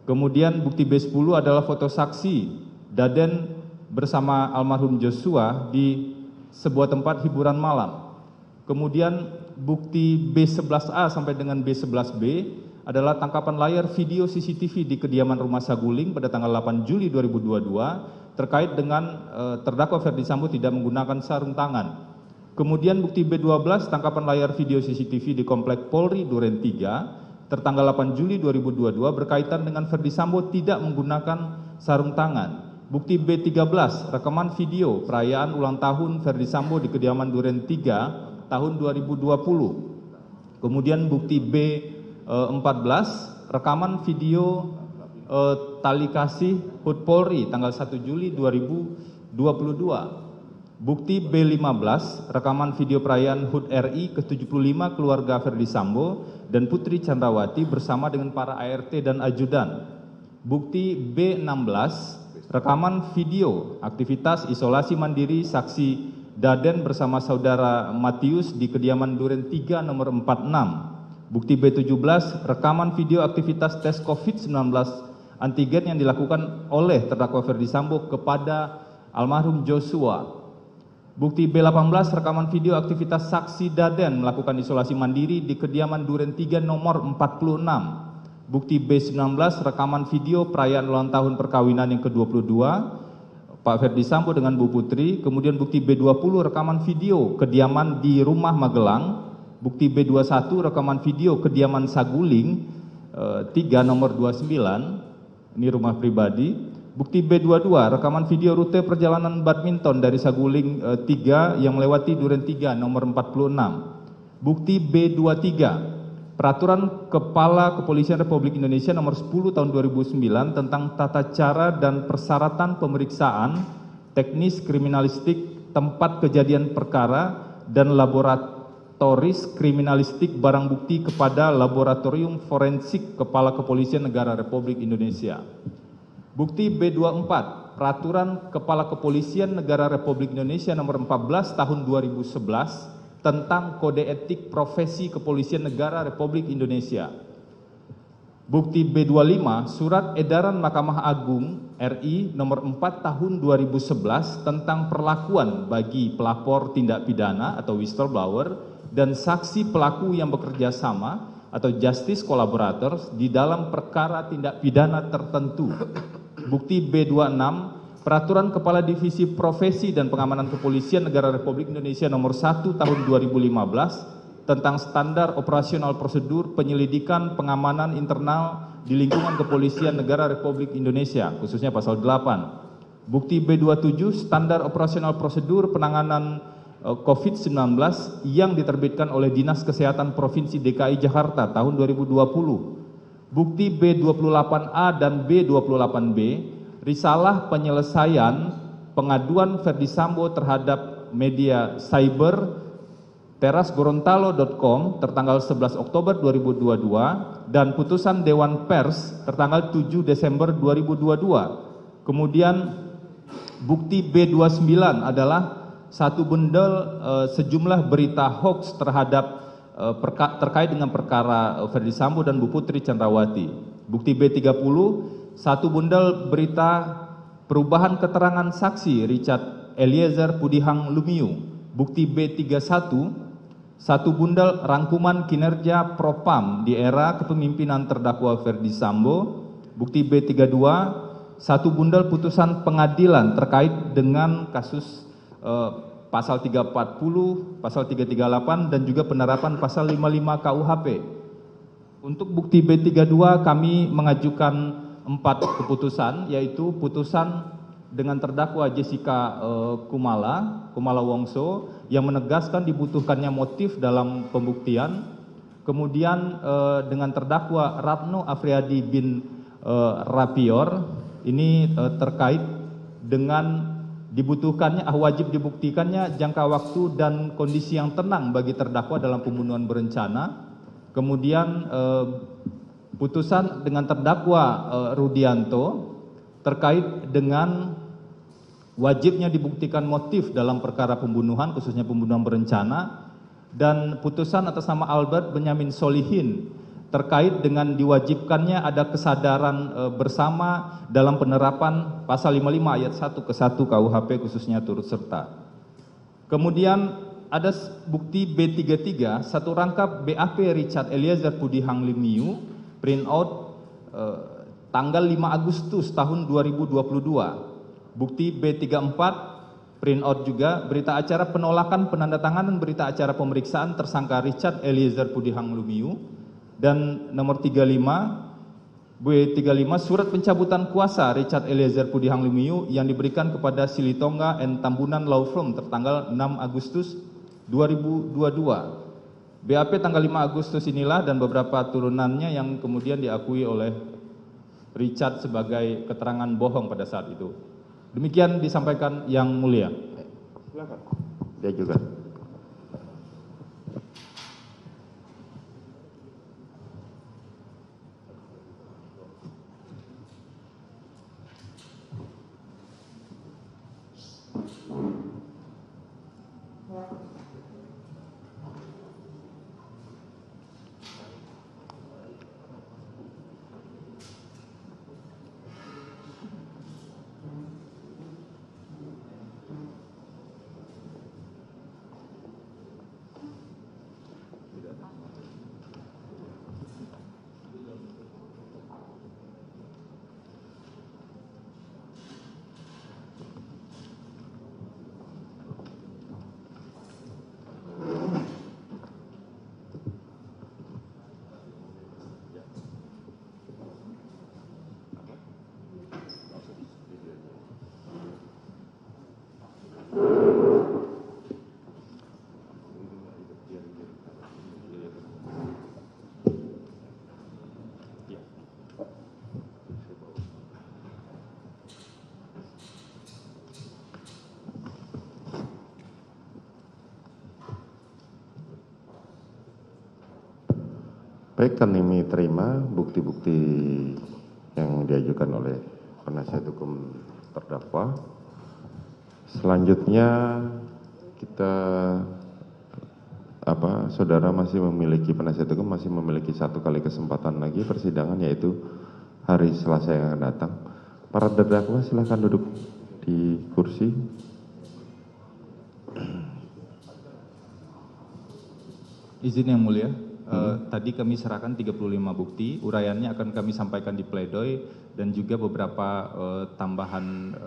Kemudian bukti B10 adalah foto saksi Daden bersama almarhum Joshua di sebuah tempat hiburan malam. Kemudian bukti B11A sampai dengan B11B adalah tangkapan layar video CCTV di kediaman rumah Saguling pada tanggal 8 Juli 2022 terkait dengan terdakwa Ferdi Sambo tidak menggunakan sarung tangan. Kemudian bukti B12 tangkapan layar video CCTV di Komplek Polri Duren 3 tertanggal 8 Juli 2022 berkaitan dengan Ferdi Sambo tidak menggunakan sarung tangan. Bukti B13 rekaman video perayaan ulang tahun Ferdi Sambo di kediaman Duren 3 tahun 2020. Kemudian bukti B14 rekaman video tali kasih HUT Polri tanggal 1 Juli 2022. Bukti B15 rekaman video perayaan HUT RI ke-75 keluarga Ferdi Sambo dan Putri Chandrawati bersama dengan para ART dan ajudan. Bukti B16 rekaman video aktivitas isolasi mandiri saksi Daden bersama saudara Matius di kediaman Duren 3 nomor 46. Bukti B17 rekaman video aktivitas tes COVID-19 antigen yang dilakukan oleh terdakwa Ferdi Sambo kepada almarhum Joshua. Bukti B18 rekaman video aktivitas saksi Daden melakukan isolasi mandiri di kediaman Duren 3 nomor 46. Bukti B19 rekaman video perayaan ulang tahun perkawinan yang ke-22 Pak Ferdi Sambo dengan Bu Putri. Kemudian bukti B20 rekaman video kediaman di rumah Magelang. Bukti B21 rekaman video kediaman Saguling 3 nomor 29, ini rumah pribadi. Bukti B22 rekaman video rute perjalanan badminton dari Saguling 3 yang melewati Duren 3 nomor 46. Bukti B23 Peraturan Kepala Kepolisian Republik Indonesia nomor 10 tahun 2009 tentang tata cara dan persyaratan pemeriksaan teknis kriminalistik tempat kejadian perkara dan laboratoris kriminalistik barang bukti kepada Laboratorium Forensik Kepala Kepolisian Negara Republik Indonesia. Bukti B24 Peraturan Kepala Kepolisian Negara Republik Indonesia nomor 14 tahun 2011 tentang Kode Etik Profesi Kepolisian Negara Republik Indonesia. Bukti B25 Surat Edaran Mahkamah Agung RI nomor 4 tahun 2011 tentang perlakuan bagi pelapor tindak pidana atau whistleblower dan saksi pelaku yang bekerja sama atau justice collaborators di dalam perkara tindak pidana tertentu. Bukti B26 Peraturan Kepala Divisi Profesi dan Pengamanan Kepolisian Negara Republik Indonesia nomor 1 tahun 2015 tentang standar operasional prosedur penyelidikan pengamanan internal di lingkungan Kepolisian Negara Republik Indonesia, khususnya pasal 8. Bukti B27 standar operasional prosedur penanganan COVID-19 yang diterbitkan oleh Dinas Kesehatan Provinsi DKI Jakarta tahun 2020. Bukti B28A dan B28B risalah penyelesaian pengaduan Ferdi Sambo terhadap media cyber terasgorontalo.com tertanggal 11 Oktober 2022 dan putusan Dewan Pers tertanggal 7 Desember 2022. Kemudian bukti B29 adalah satu bundel sejumlah berita hoax terkait dengan perkara Ferdi Sambo dan Bu Putri Chandrawati. Bukti B30 satu bundel berita perubahan keterangan saksi Richard Eliezer Pudihang Lumiu. Bukti B31 satu bundel rangkuman kinerja Propam di era kepemimpinan terdakwa Ferdi Sambo. Bukti B32 satu bundel putusan pengadilan terkait dengan kasus pasal 340, pasal 338 dan juga penerapan pasal 55 KUHP. Untuk bukti B32 kami mengajukan 4 keputusan, yaitu putusan dengan terdakwa Jessica Kumala Wongso yang menegaskan dibutuhkannya motif dalam pembuktian. Kemudian dengan terdakwa Ratno Afriyadi bin Rapior ini terkait dengan dibutuhkannya wajib dibuktikannya jangka waktu dan kondisi yang tenang bagi terdakwa dalam pembunuhan berencana. Kemudian putusan dengan terdakwa Rudianto terkait dengan wajibnya dibuktikan motif dalam perkara pembunuhan, khususnya pembunuhan berencana, dan putusan atas nama Albert Benyamin Solihin terkait dengan diwajibkannya ada kesadaran bersama dalam penerapan pasal 55 ayat 1 ke 1 KUHP khususnya turut serta. Kemudian ada bukti B33 satu rangkap BAP Richard Eliezer Pudihang Lumiu print out tanggal 5 Agustus tahun 2022. Bukti B34 print out juga berita acara penolakan penandatanganan berita acara pemeriksaan tersangka Richard Eliezer Pudihang Lumiu. Dan nomor 35 B35 surat pencabutan kuasa Richard Eliezer Pudihang Lumiu yang diberikan kepada Silitonga and Tambunan Law Firm tertanggal 6 Agustus 2022. BAP tanggal 5 Agustus inilah dan beberapa turunannya yang kemudian diakui oleh Richard sebagai keterangan bohong pada saat itu. Demikian disampaikan Yang Mulia. Silakan. Dia juga. Baik, kami terima bukti-bukti yang diajukan oleh penasihat hukum terdakwa. Selanjutnya kita saudara masih memiliki penasihat hukum masih memiliki 1 kali kesempatan lagi persidangan, yaitu hari Selasa yang akan datang. Para terdakwa silakan duduk di kursi. Izin Yang Mulia. Tadi kami serahkan 35 bukti, uraiannya akan kami sampaikan di pledoi dan juga beberapa tambahan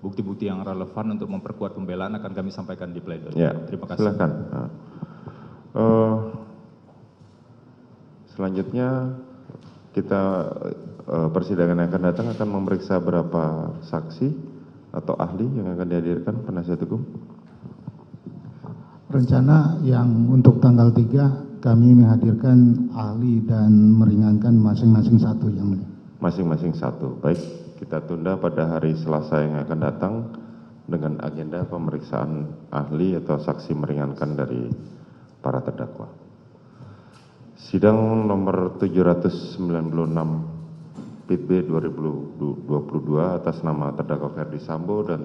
bukti-bukti yang relevan untuk memperkuat pembelaan akan kami sampaikan di pledoi. Ya, terima kasih. Silakan. Selanjutnya kita persidangan yang akan datang akan memeriksa berapa saksi atau ahli yang akan dihadirkan penasihat hukum. Rencana yang untuk tanggal 3 kami menghadirkan ahli dan meringankan masing-masing 1 yang mulia. Masing-masing 1. Baik, kita tunda pada hari Selasa yang akan datang dengan agenda pemeriksaan ahli atau saksi meringankan dari para terdakwa. Sidang nomor 796 PIT-B 2022 atas nama terdakwa Ferdi Sambo dan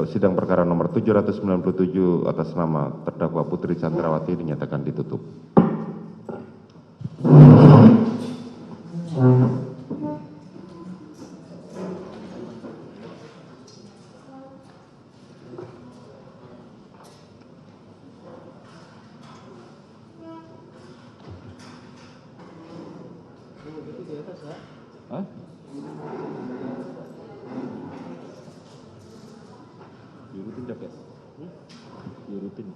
sidang perkara nomor 797 atas nama terdakwa Putri Chandrawati dinyatakan ditutup. Hah? Diurutin jaket? Diurutin.